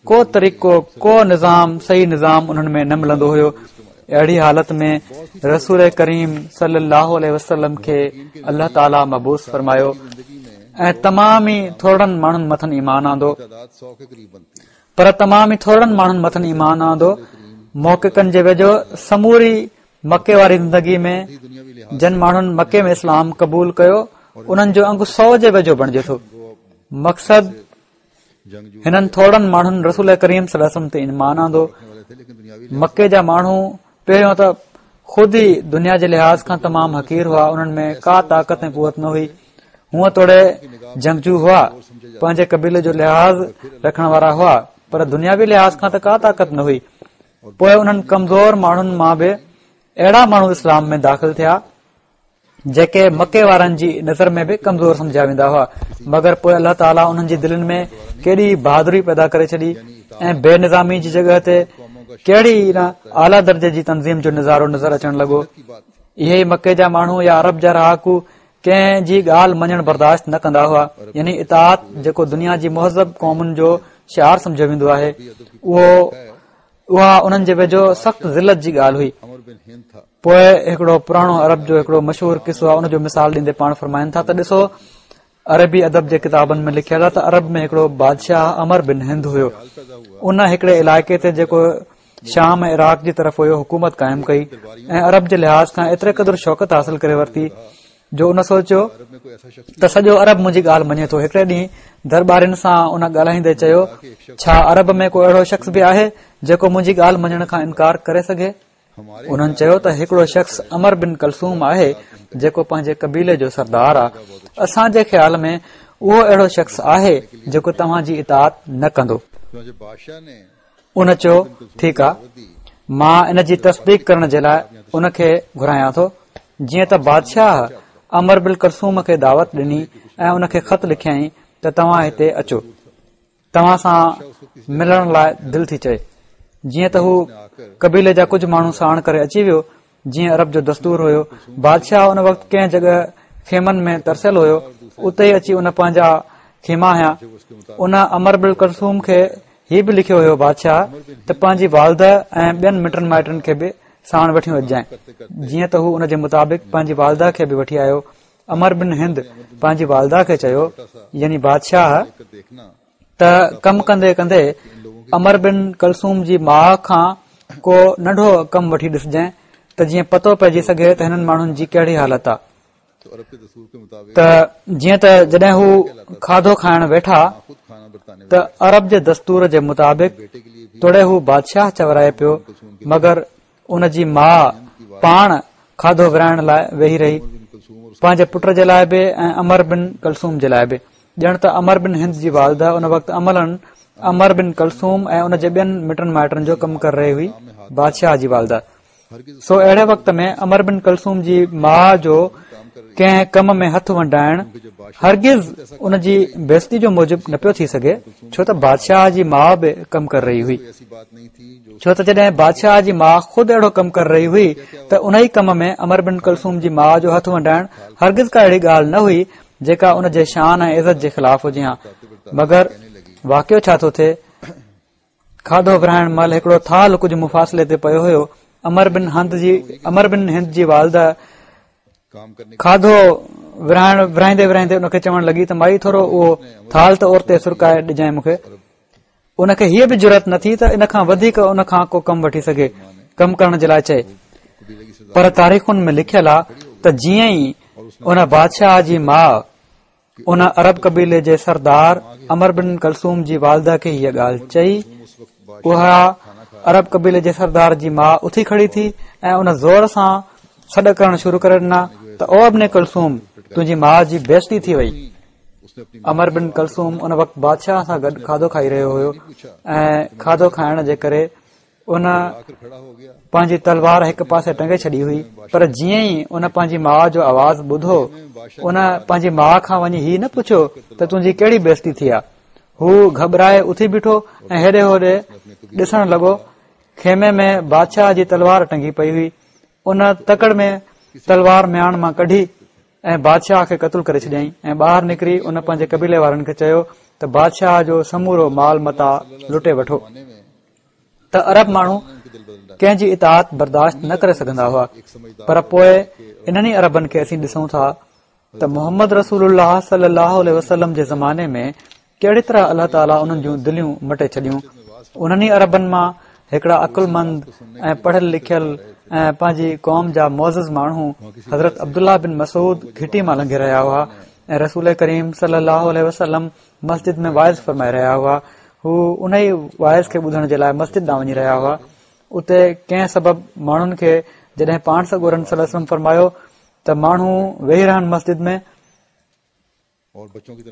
को तरीक़ो, को निज़ाम, सही निज़ाम उन्हनि में न मिलंदो हुयो। अहिड़ी हालत में रसूल करीम सल्लल्लाहु अलैहि वसल्लम खे अल्लाह ताला मबूस फरमायो ऐं तमाम ई थोरनि माण्हुनि मथनि ईमान आंदो। पर तमाम ई थोरनि माण्हुनि मथनि ईमान आंदो। मौक़िक़नि जे वेझो समूरी मके वारी ज़िंदगी में जिन माण्हुनि मके में इस्लाम क़बूल कयो उन्हनि जो अंग 100 जे वेझो बणिजे थो। मक़सद हिननि थोरनि माण्हुनि रसूल करीम सल्लल्लाहु अलैहि वसल्लम ते ईमान आंदो। मके जा माण्हू पहिरियों त खुद ई दुनिया जे लिहाज़ खां तमामु हक़ीर हुआ, उन्हनि में का ताक़त ऐं कुवत न हुई। हूअं तोड़े जंगजू हुआ, पंहिंजे कबीले जो लिहाज़ रखण वारा हुआ, पर दुनियावी लिहाज़ खां त का ताक़त न हुई। पोइ उन्हनि कमज़ोर माण्हुनि मां बि अहिड़ा माण्हू इस्लाम में दाख़िल थिया जेके मके वारनि जी नज़र में बि कमज़ोर सम्झा वेंदा हुआ, मगर पोइ अल्लाह ताला उन्हनि जी दिलनि में केॾी बहादुरी पैदा करे छॾी ऐं बेनिज़ामी जी जॻह ते कहिड़ी न आला दर्जे जी तंज़ीम जो नज़ारो नज़र अचण लॻो। इहे ई मके जा माण्हू या अरब जा रहाकू कंहिं जी ॻाल्हि मञण बर्दाश्त न कंदा हुआ, यानी इताअत जेको दुनिया जी मुहज़ब क़ौमुनि जो शिआर सम्झो वेंदो आहे, उहा उन्हनि जे वेझो सख़्त ज़िलत जी ॻाल्हि हुई। पोइ हिकिड़ो पुराणो अरब जो हिकिड़ो मशहूर किस्सो आहे, उनजो मिसाल ॾींदे पाण फरमाइनि था त ॾिसो, अरबी अदब जे किताबनि में लिखियल आहे त अरब में हिकिड़ो बादशाह अमर बिन हिंद हुयो। उन हिकिड़े इलाइक़े ते जेको शाम ऐं इराक जी तरफ़ हुयो हुकूमत क़ाइमु कई ऐं अरब जे लिहाज़ खां एतिरे क़दुरु शौक़त हासिल करे वरिती जो उन सोचियो त सॼो अरब मुंहिंजी ॻाल्हि मञे थो। हिकिड़े ॾींहुं दरबारियुनि सां उन ॻाल्हाईंदे चयो, छा अरब में को अहिड़ो शख़्स बि आहे जेको मुंहिंजी ॻाल्हि मञण खां इनकार करे सघे? उन्हनि चयो त हिकिड़ो शख़्स अमर बिन कलसूम आहे जेको पंहिंजे कबीले जो सरदार आहे। असांजे ख़्याल में उहो अहिड़ो शख़्स आहे जेको तव्हांजी इताअत न कंदो। उन चयो, ठीकु आहे, मां इन जी तस्दीक करण जे लाइ उन खे घुरायां थो। जीअं त बादशाह अमर बिन कलसूम खे दावत ॾिनी ऐं उन खे ख़त लिखियईं त तव्हां हिते अचो, तव्हां सां मिलण लाइ दिलि थी चए। जीअं त हू कबीले जा कुझु माण्हू साण करे अची वियो, जीअं अरब जो दस्तूर हुयो। बादशाह उन वक़्तु कंहिं जॻह खेमनि में तरसियल हुयो, उते ई अची उन पंहिंजा खेमा हया। उन अमर बिन कलसूम खे हीउ बि लिखियो हुयो बादशाह त पंहिंजी वालदा ऐं ॿियनि मिटनि माइटनि खे बि साण वठी अचिजांइ। जीअं त हू उन जे मुताबिक़ पंहिंजी वालदा खे बि वठी आयो। अमर बिन हिंद पंहिंजी वालदा खे चयो, यानी बादशाह, त कमु कंदे कंदे अमर बिन कलसूम जी माउ खां को नंढो कमु वठी ॾिसजांइ त जीअं पतो पइजी सघे त हिननि माण्हुनि जी कहिड़ी हालत आहे। त जीअं त जॾहिं हू खाधो खाइण वेठा त अरब जे दस्तूर जे मुताबिक़ तोड़े हू बादशाह चवराए पियो, मगर उन जी माउ पाण खाधो विराइण लाइ वेही रही, पंहिंजे पुट जे लाइ बि ऐं अमर बिन कलसूम जे लाइ बि। ॼण त अमर बिन हिंद जी वालदा उन वक़्तु अमर बिन कलसूम ऐं उन जे ॿियनि मिटनि माइटनि जो कमु करे रही हुई, बादशाह जी वालदा। सो अहिड़े वक़्त में अमर बिन कलसूम जी माउ जो कंहिं कम में हथ वंडाइण हरगिज़ उन जी बेइज़ती जो मूजिब न पियो थी सघे, छो त बादशाह जी माउ बि कमु करे रही हुई। छो त जॾहिं बादशाह जी माउ ख़ुदि अहिड़ो कमु करे रही हुई त उन ई कम में अमर बिन कुलसूम जी माउ जो हथ वंडाइण हरगिज़ का अहिड़ी ॻाल्हि न हुई जेका उन जे शान ऐं इज़त जे ख़िलाफ़ हुजे हा। मगर वाक़ियो छा थो थिए, खाधो विराइण महिल हिकिड़ो थाल कुझु मुफ़ासिले ते पियो हुयो। अमर बिन हिंद जी वालदा खाधो विराईंदे विराईंदे उनखे चवण लॻी त माई थोरो उहो थाल त ओर ते सुरकाए ॾिजांइ मूंखे। उनखे हीअ बि ज़रूरत न थी त इन खां वधीक उन खां को कमु वठी सघे, कमु करण जे लाइ चए। पर तारीख़ुनि में लिखियल आहे त जीअं ई उन बादशाह जी माउ उन अरब कबीले जे सरदार अमर बिन कुलसूम जी वालदा खे हीअ ॻाल्हि चई, उहा अरब कबीले जे सरदार जी माउ उथी खड़ी थी ऐं उन ज़ोर सां सॾ करण शुरू करे ॾिना त ओ इब्न कुलसूम, तुंहिंजी माउ जी बेइज़ती थी वई। अमर बिन कुलसूम उन वक़्तु बादशाह सां गॾु खाधो खाई रहियो हुयो ऐं खाधो खाइण जे करे उन पंहिंजी तलवार हिकु पासे टंगे छॾी हुई। पर जीअं ई उन पंहिंजी माउ जो आवाज़ ॿुधो, उन पंहिंजी माउ खां वञी हीउ न पुछियो त तुंहिंजी कहिड़ी बेइज़ती थी आहे। हू घबराए उथी बीठो ऐं हेॾे होॾे ॾिसण लॻो। खेमे में बादशाह जी तलवार टंगी पई हुई। उन तकड़ में तलवार म्यान मां कढी ऐं बादशाह खे क़तल करे छॾियईं ऐं ॿाहिरि निकिरी उन पंहिंजे कबीले वारनि खे चयो त बादशाह जो समूरो माल मता लुटे वठो। त अरब माण्हू कंहिंजी इताअत बर्दाश्त न करे सघंदा हुआ। पर पोइ इन्हनि अरबनि खे असीं ॾिसूं था त मोहम्मद रसूलुल्लाह सल्लल्लाहु अलैहि वसल्लम जे ज़माने में कहिड़ी तरह अल्लाह ताला उन्हनि जूं दिलियूं मटे छॾियूं। उन्हनि अरबनि मां हिकिड़ा अकुलमंद ऐं पढ़ियल लिखियल ऐं पंहिंजी क़ौम जा मोज़िज़ माण्हू हज़रत अब्दुल्ला बिन मसूद घिटी मां लंघे रहिया हुआ ऐं रसूल करीम सल्लल्लाहु अलैहि वसल्लम मस्जिद में वाइज़ फरमाए रहिया हुआ। हू उन ई वाइज़ खे ॿुधण जे लाइ मस्जिद ॾांहुं वञी रहिया हुआ। उते कंहिं सबबु माण्हुनि खे जॾहिं पाण सॻोरनि सल्लल्लाहु अलैहि वसल्लम फरमायो त माण्हू वेही रहनि मस्जिद में,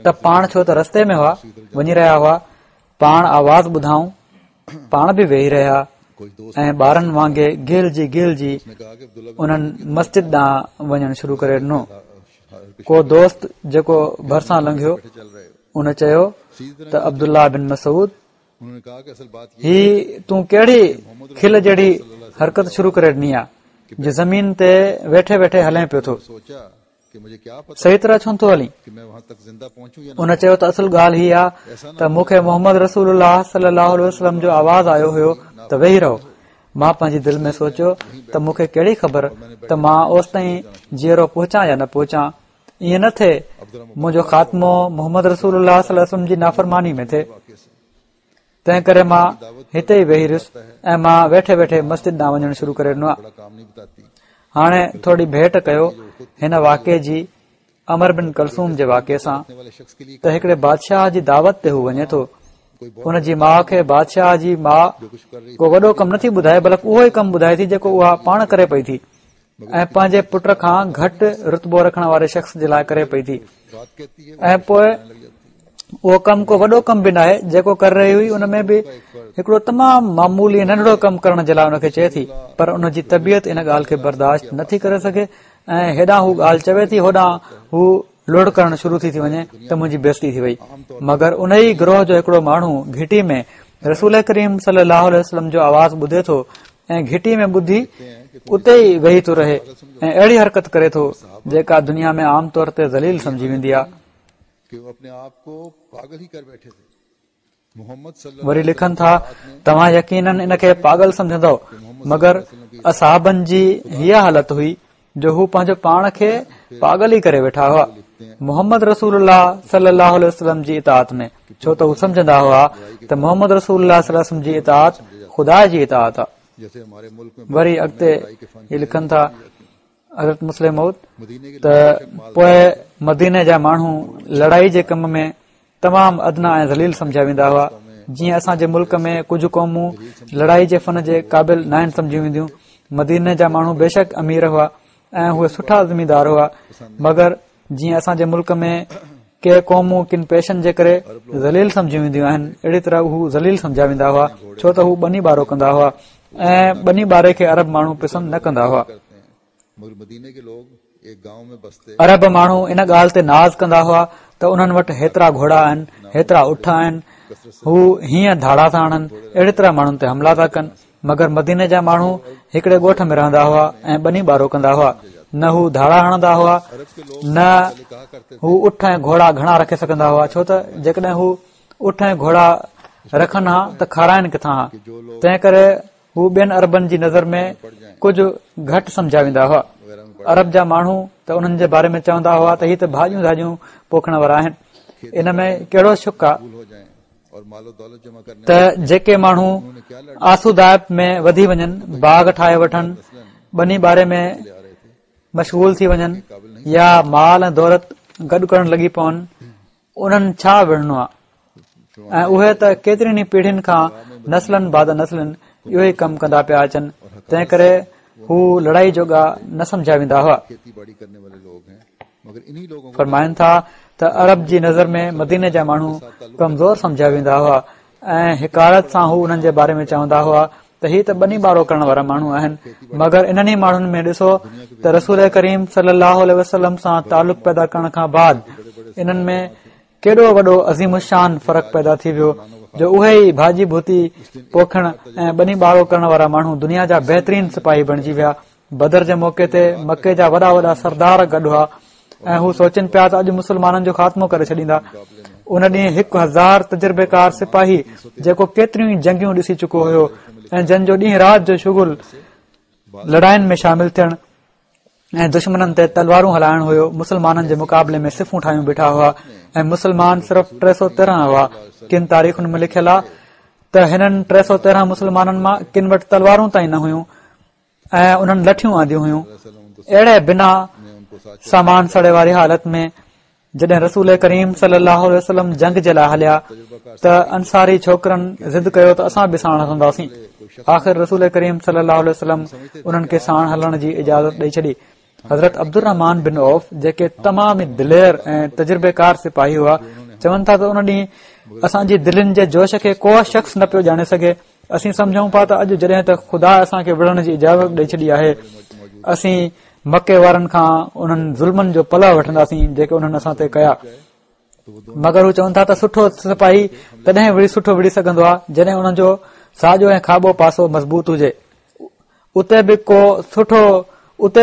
त पाण छो त रस्ते में हुआ, वञी रहिया हुआ, पाण आवाज़ ॿुधाऊं, पाण बि वेही रहिया ऐं ॿारनि वांगुरु गिलजी उन्हनि मस्जिद ॾांहुं वञणु शुरू करे ॾिनो। को दोस्त जेको भरिसां लंघियो उन चयो त अब्दुल्ला बिन मसूद, ही तूं कहिड़ी खिल जहिड़ी हरकत शुरू करे ॾिनी आहे जो ज़मीन ते वेठे वेठे हले पियो थो, सही तरह छो थो हली? उन चयो त असुल ॻाल्हि हीअ आहे त मूंखे मोहम्मद रसूलुल्लाह सल्लल्लाहु अलैहि वसल्लम जो आवाज़ आयो हुयो त वेही रहो। मां पंहिंजी दिलि में सोचियो त मूंखे कहिड़ी ख़बर त मां ओसि ताईं जीअरो पहुचां या न पहुचां। ईअं न थिए मुंहिंजो ख़ात्मो मोहम्मद रसूलुल्लाह सल्लल्लाहु अलैहि वसल्लम जी नाफ़रमानी में थिए। तंहिं करे मां हिते ई वेही रहियुसि ऐं मां वेठे वेठे मस्जिद ॾांहुं वञणु शुरू करे ॾिनो आहे। हाणे थोरी भेट कयो हिन वाक़े जी अमर बिन कुलसूम जे वाक़े सां त हिकिड़े बादशाह जी दावत ते हू वञे थो। हुन जी माउ खे बादशाह जी माउ को वॾो कमु नथी ॿुधाए, बल्कि उहो ई कमु ॿुधाए थी जेको उहा पाण करे पई थी ऐं पंहिंजे पुट खां घटि रुतबो रखण वारे शख़्स जे लाइ करे पई थी। ऐं पोइ उहो कमु को वॾो कमु बि न आहे जेको करे रही हुई, उन में बि हिकिड़ो तमामु मामूली नंढड़ो कमु करण जे लाइ उनखे चए थी। पर उन जी तबियत इन ॻाल्हि खे बर्दाश्त नथी करे सघे ऐं हेॾां हू ॻाल्हि चवे थी, होॾां हू लोड़ करणु शुरू थी वञे त मुंहिंजी बेइज़ती थी वई। मगर उन ई गिरोह जो हिकिड़ो माण्हू घिटी में रसूल करीम सल्लल्लाहु अलैहि वसल्लम जो आवाज़ ॿुधे थो ऐं घिटी में ॿुधी उते ई वेही थो रहे ऐं अहिड़ी हरकत करे थो जेका दुनिया में आम तौर ते ज़लील सम्झी वेंदी आहे। वरी लिखनि था, तव्हां यकीनन इन खे पागल सम्झंदव, मगर असहाबनि जी हीअ हालत हुई जो हू पंहिंजो पाण खे पागल ई करे वेठा हुआ मोहम्मद रसूलुल्लाह सल्लल्लाहु अलैहि वसल्लम जी इताअत में, छो त हू सम्झंदा हुआ त मोहम्मद रसूलुल्लाह सल्लल्लाहु अलैहि वसल्लम जी इताअत ख़ुदा जी इताअत आहे। वरी अॻिते ही लिखनि था हज़रत मुस्लिम मौद त पोइ मदीने जा माण्हू लड़ाई जे कम में तमामु अदना ऐं ज़लील सम्झिया वेंदा हुआ। जीअं असांजे मुल्क में कुझु क़ौमूं लड़ाई जे फन जे क़ाबिल न आहिनि सम्झी वेंदियूं, मदीने जा माण्हू बेशक अमीर हुआ ऐं उहे सुठा ज़मींदार हुआ, मगर जीअं असांजे मुल्क में के क़ौमूं किन पेशनि जे करे ज़लील सम्झी वेंदियूं आहिनि, अहिड़ी तरह हू ज़लील सम्झिया वेंदा हुआ, छो त हू बनी ॿारो कंदा हुआ ऐं बनी ॿारे खे अरब माण्हू पसंदि न कंदा हुआ। एक गांव में बसते अरब माण्हू इन ॻाल्हि ते नाज़ कंदा हुआ त उन्हनि वटि हेतिरा घोड़ा आहिनि, हेतिरा उठ आहिनि, हू हीअं धाड़ा था हणनि, अहिड़ी तरह माण्हुनि ते हमला था कनि। मगर मदीने जा माण्हू हिकिड़े ॻोठ में रहंदा हुआ ऐं ॿनी ॿारो कंदा हुआ। न हू धाड़ा हणंदा हुआ, न हू उठ ऐं घोड़ा घणा रखे सघंदा हुआ, छो त जेकॾहिं हू उठ ऐं घोड़ा रखनि हा त खाराइनि किथां हा। तंहिं करे हू ॿियनि अरबनि जी नज़र में कुझु घटि सम्झा वेंदा हुआ। अरब जा माण्हू त उन्हनि जे बारे में चवंदा हुआ त हीअ त भाॼियूं धाॼियूं पोखण वारा आहिनि, इन में कहिड़ो शुक आहे त जेके माण्हू आसूदायब में वधी वञनि, बाग ठाहे वठनि, ॿनी बारे में मशगूल थी वञनि या माल ऐं दौलत गॾु करण लॻी पवनि, उन्हनि छा विढ़णो आहे। ऐं उहे त केतिरनि ई पीढ़ियुनि खां नस्लनि बाद नस्लनि इहो ई कमु कंदा पिया अचनि। तंहिं करे हू लड़ाई जोगा न सम्झा वेंदा हुआ। फरमाइनि था त अरब जी नज़र में मदीने जा माण्हू कमज़ोर सम्झा वेंदा हुआ ऐं हिकारत सां हू उन्हनि जे बारे में चवंदा हुआ त हीअ त ॿनी ॿारो करण वारा माण्हू आहिनि। मगर इन्हनि माण्हुनि में ॾिसो त रसूल करीम सल्लल्लाहु अलैहि वसल्लम सां तालुक़ पैदा करण खां बाद इन्हनि में केॾो वॾो अज़ीम शान फ़र्क़ु पैदा थी वियो जो उहे ई भाॼी भूती पोखण ऐं ॿनी ॿारो करण वारा माण्हू दुनिया जा बहितरीन सिपाही बणिजी विया। बदर जे मौके ते मके जा वॾा वॾा सरदार गॾु हुआ ऐं हू सोचनि पिया त अॼु मुस्लमाननि जो ख़ात्मो करे छॾींदा। उन ॾींहुं 1000 तजुर्बेकार सिपाही जेको केतिरियूं ई जंगियूं ॾिसी चुको हुयो ऐं जंहिंजो ॾींहुं राति जो शुगुल लड़ाइनि में शामिल थियण ऐं दुश्मननि ते तलवारूं हलाइण हुयो, मुस्लमाननि जे मुक़ाबले में सिफ़ूं ठाहियूं बीठा हुआ ऐं मुस्लमान सिर्फ़ 313 हुआ। किन तारीख़ुनि में लिखियल आहे त हिननि 313 मुस्लमाननि मां किन वटि तलवारूं ताईं न हुयूं ऐं उन्हनि लठियूं आंदियूं हुयूं। अहिड़े बिना सामान सड़े वारी हालत में जॾहिं रसूल करीम सल्लल्लाहु अलैहि वसल्लम जंग जे लाइ हलिया त अंसारी छोकरनि ज़िद कयो त असां बि साण हलंदासीं। आख़िर रसूल करीम सल्लल्लाहु अलैहि वसल्लम उन्हनि खे साण हलण जी इजाज़त ॾेई छॾी। हज़रत अब्दुर्रहमान बिन औफ जेके तमामु दिलेर ऐं तजुर्बेकार सिपाही हुआ, चवनि था त उन ॾींहुं असांजी दिलनि जे जोश खे को शख़्स न पियो ॼाणे सघे। असीं सम्झूं पिया त अॼु जॾहिं त ख़ुदा असांखे विढ़ण जी इजाज़त ॾेई छॾी आहे, असीं मके वारनि खां उन्हनि ज़ुल्मनि जो पला वठंदासीं जेके उन्हनि असां ते कया। मगर हू चवनि था त सुठो सिपाही तॾहिं सुठो विढ़ी सघंदो आहे जॾहिं उन्हनि जो साॼो ऐं खाॿो पासो मज़बूत हुजे। उते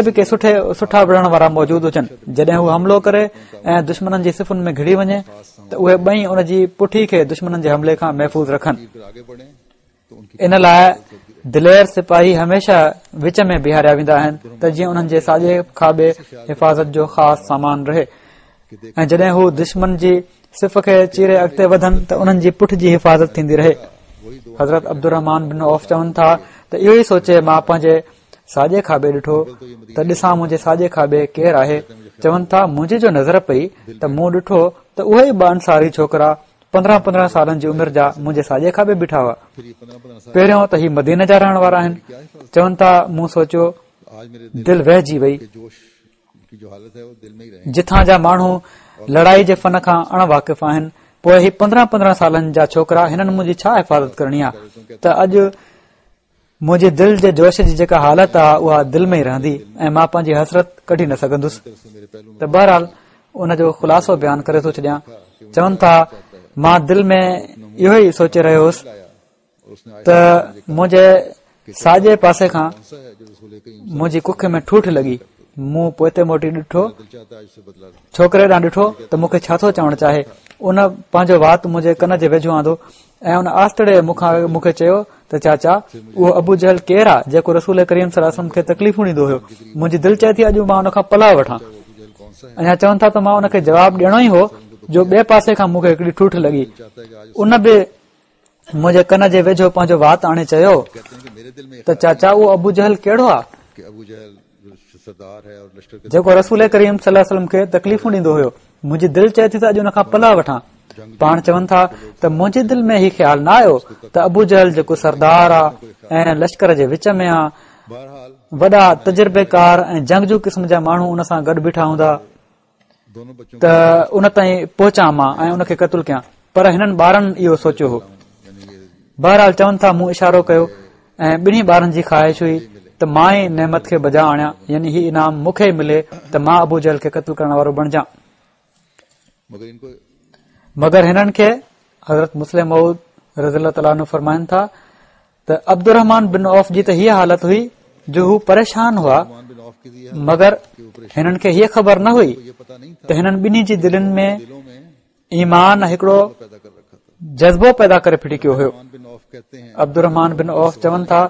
बि के सुठा विढ़ण वारा मौजूद हुजनि। जॾहिं हू हमिलो करे ऐं दुश्मननि जी सिफ़ुनि में घिड़ी वञे त उहे ॿई उन जी पुठी खे दुश्मननि जे हमले खां महफ़ूज़ रखनि। इन लाइ दिलेर सिपाही हमेशा विच में बीहारिया वेंदा आहिनि त जीअं उन्हनि जे साॼे खाॿे हिफ़ाज़त जो ख़ासि सामान रहे ऐं जॾहिं हू दुश्मन जी सिफ़ खे चीरे अॻिते वधनि त उन्हनि जी पुठ जी हिफ़ाज़त थींदी रहे। हज़रत अब्दुर्रहमान बिन औफ चवनि था त इहो ई सोचे मां पंहिंजे साॼे खाॿे ॾिठो त ॾिसां मुंहिंजे साॼे खाॿे केरु आहे। चवनि था मुंहिंजी जो नज़र पई त मूं ॾिठो त उहे ई 2 अंसारी छोकिरा 15-15 सालनि जी उमिरि जा मुंहिंजे साॼे खाॿे बीठा हुआ। पहिरियों त ही मदीने जा रहण वारा आहिनि। चवनि था मूं सोचियो दिलि वहिजी वई। जिथां जा माण्हू लड़ाई जे फन खां अण वाक़िफ़ आहिनि, पोइ ही 15-15 सालनि जा छोकिरा हिननि मुंहिंजी छा हिफ़ाज़त करणी आहे त अॼु मुंहिंजे दिलि जे जोश जी जेका हालत आहे उहा दिलि में ई रहंदी ऐं मां पंहिंजी हसरत कढी न सघंदुसि। त बहरहाल उनजो ख़ुलासो बयानु करे थो छॾियां। चवनि था मां दिलि में इहो ई सोचे रहियो हुउसि त मुंहिंजे साॼे पासे खां मुंहिंजी कुख में ठूठ लॻी। मूं पोइते मोटी ॾिठो, छोकिरे ॾांहुं ॾिठो त मूंखे छा थो चवणु चाहे। उन पंहिंजो वात मुंहिंजे कन जे वेझो आंदो ऐं उन आस्तड़े मूंखे चयो त चाचा उहो अबू जहल केरु आहे जेको रसूल करीम सल्लल्लाहु अलैहि वसल्लम खे तकलीफ़ूं ॾींदो हुयो। मुंहिंजी दिलि चए थी अॼु मां उन खां पला वठां। अञा चवनि था त मां उनखे जवाबु ॾियणो ई हो जो ॿिए पासे खां मूंखे हिकिड़ी ठूठ लॻी। उन बि मुंहिंजे कन जे वेझो पंहिंजो वात आणे चयो त चाचा उहो अबू जहल कहिड़ो आहे जेको रसूल करीम सल्लल्लाहु अलैहि वसल्लम खे तकलीफ़ूं ॾींदो हुयो। मुंहिंजी दिलि चए थी त अॼु उन खां पला वठां। पाण चवनि था त मुंहिंजी दिलि में ही ख़्यालु न आयो त अबू जहल जेको सरदार आहे ऐं लश्कर जे विच में आहे, वॾा तजुर्बेकार ऐं जंगजू क़िस्म जा माण्हू उन सां गॾु बीठा हूंदा त उन ताईं पहुचां मां ऐं उनखे क़तल कयां। पर हिननि ॿारनि इहो सोचियो हो। बहरहाल चवनि था मूं इशारो कयो ऐं 2 ॿारनि जी ख़्वाहिश हुई त मां ई नेमत खे बजा आणियां, यानी ही इनाम मूंखे मिले त मां अबू जहल खे क़त्ल करण वारो बणिजां। मगर हिननि खे हज़रत मुस्लिम मऊद रज़ियल्लाहु ताला अन्हु फरमाइनि था त अब्दुर्रहमान बिन औफ जी त हीअ हालत हुई जो हू परेशान हुआ, मगर हिननि खे हीअ ख़बर न हुई त हिननि ॿिन्ही जी दिलनि में ईमान हिकिड़ो जज़्बो पैदा करे फिटी हुयो। अब्दुर्रहमान बिन औफ चवनि था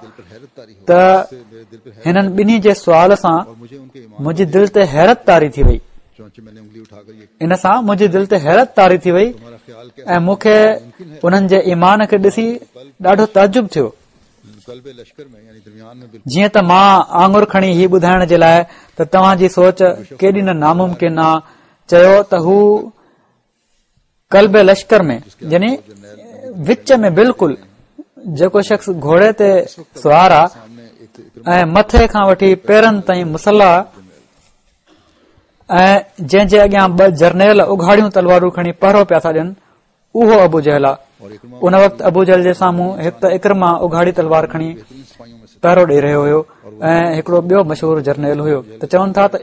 त हिननि ॿिन्ही जे सुवाल सां मुंहिंजी दिलि ते हैरत तारी थी वई, इन सां मुंहिंजी दिलि ते हैरत तारी थी वई ऐं मूंखे उन्हनि जे ईमान खे ॾिसी ॾाढो ताजुब थियो। जीअं त मां आंगुर खणी ही ॿुधाइण जे लाइ त तव्हांजी सोच केॾी न नामुमकिन आहे, चयो त हू कल्बे लश्कर में यानी विच में बिल्कुलु जेको शख़्स घोड़े ते सुवार आहे ऐं मथे खां वठी पेरनि ताईं मुसल्ला ऐं जंहिंजे अॻियां ॿ जरनेल उघाड़ियूं तलवारूं खणी पहिरो पिया था ॾियनि, उहो अबू जहल आहे। उन वक़्तु अबू जहल जे साम्हूं हिकु त इकरमा उघाड़ी तलवार खणी पहिरो ॾेई रहियो हुयो ऐं हिकिड़ो ॿियो मशहूर जरनेल हुयो। त चवनि था त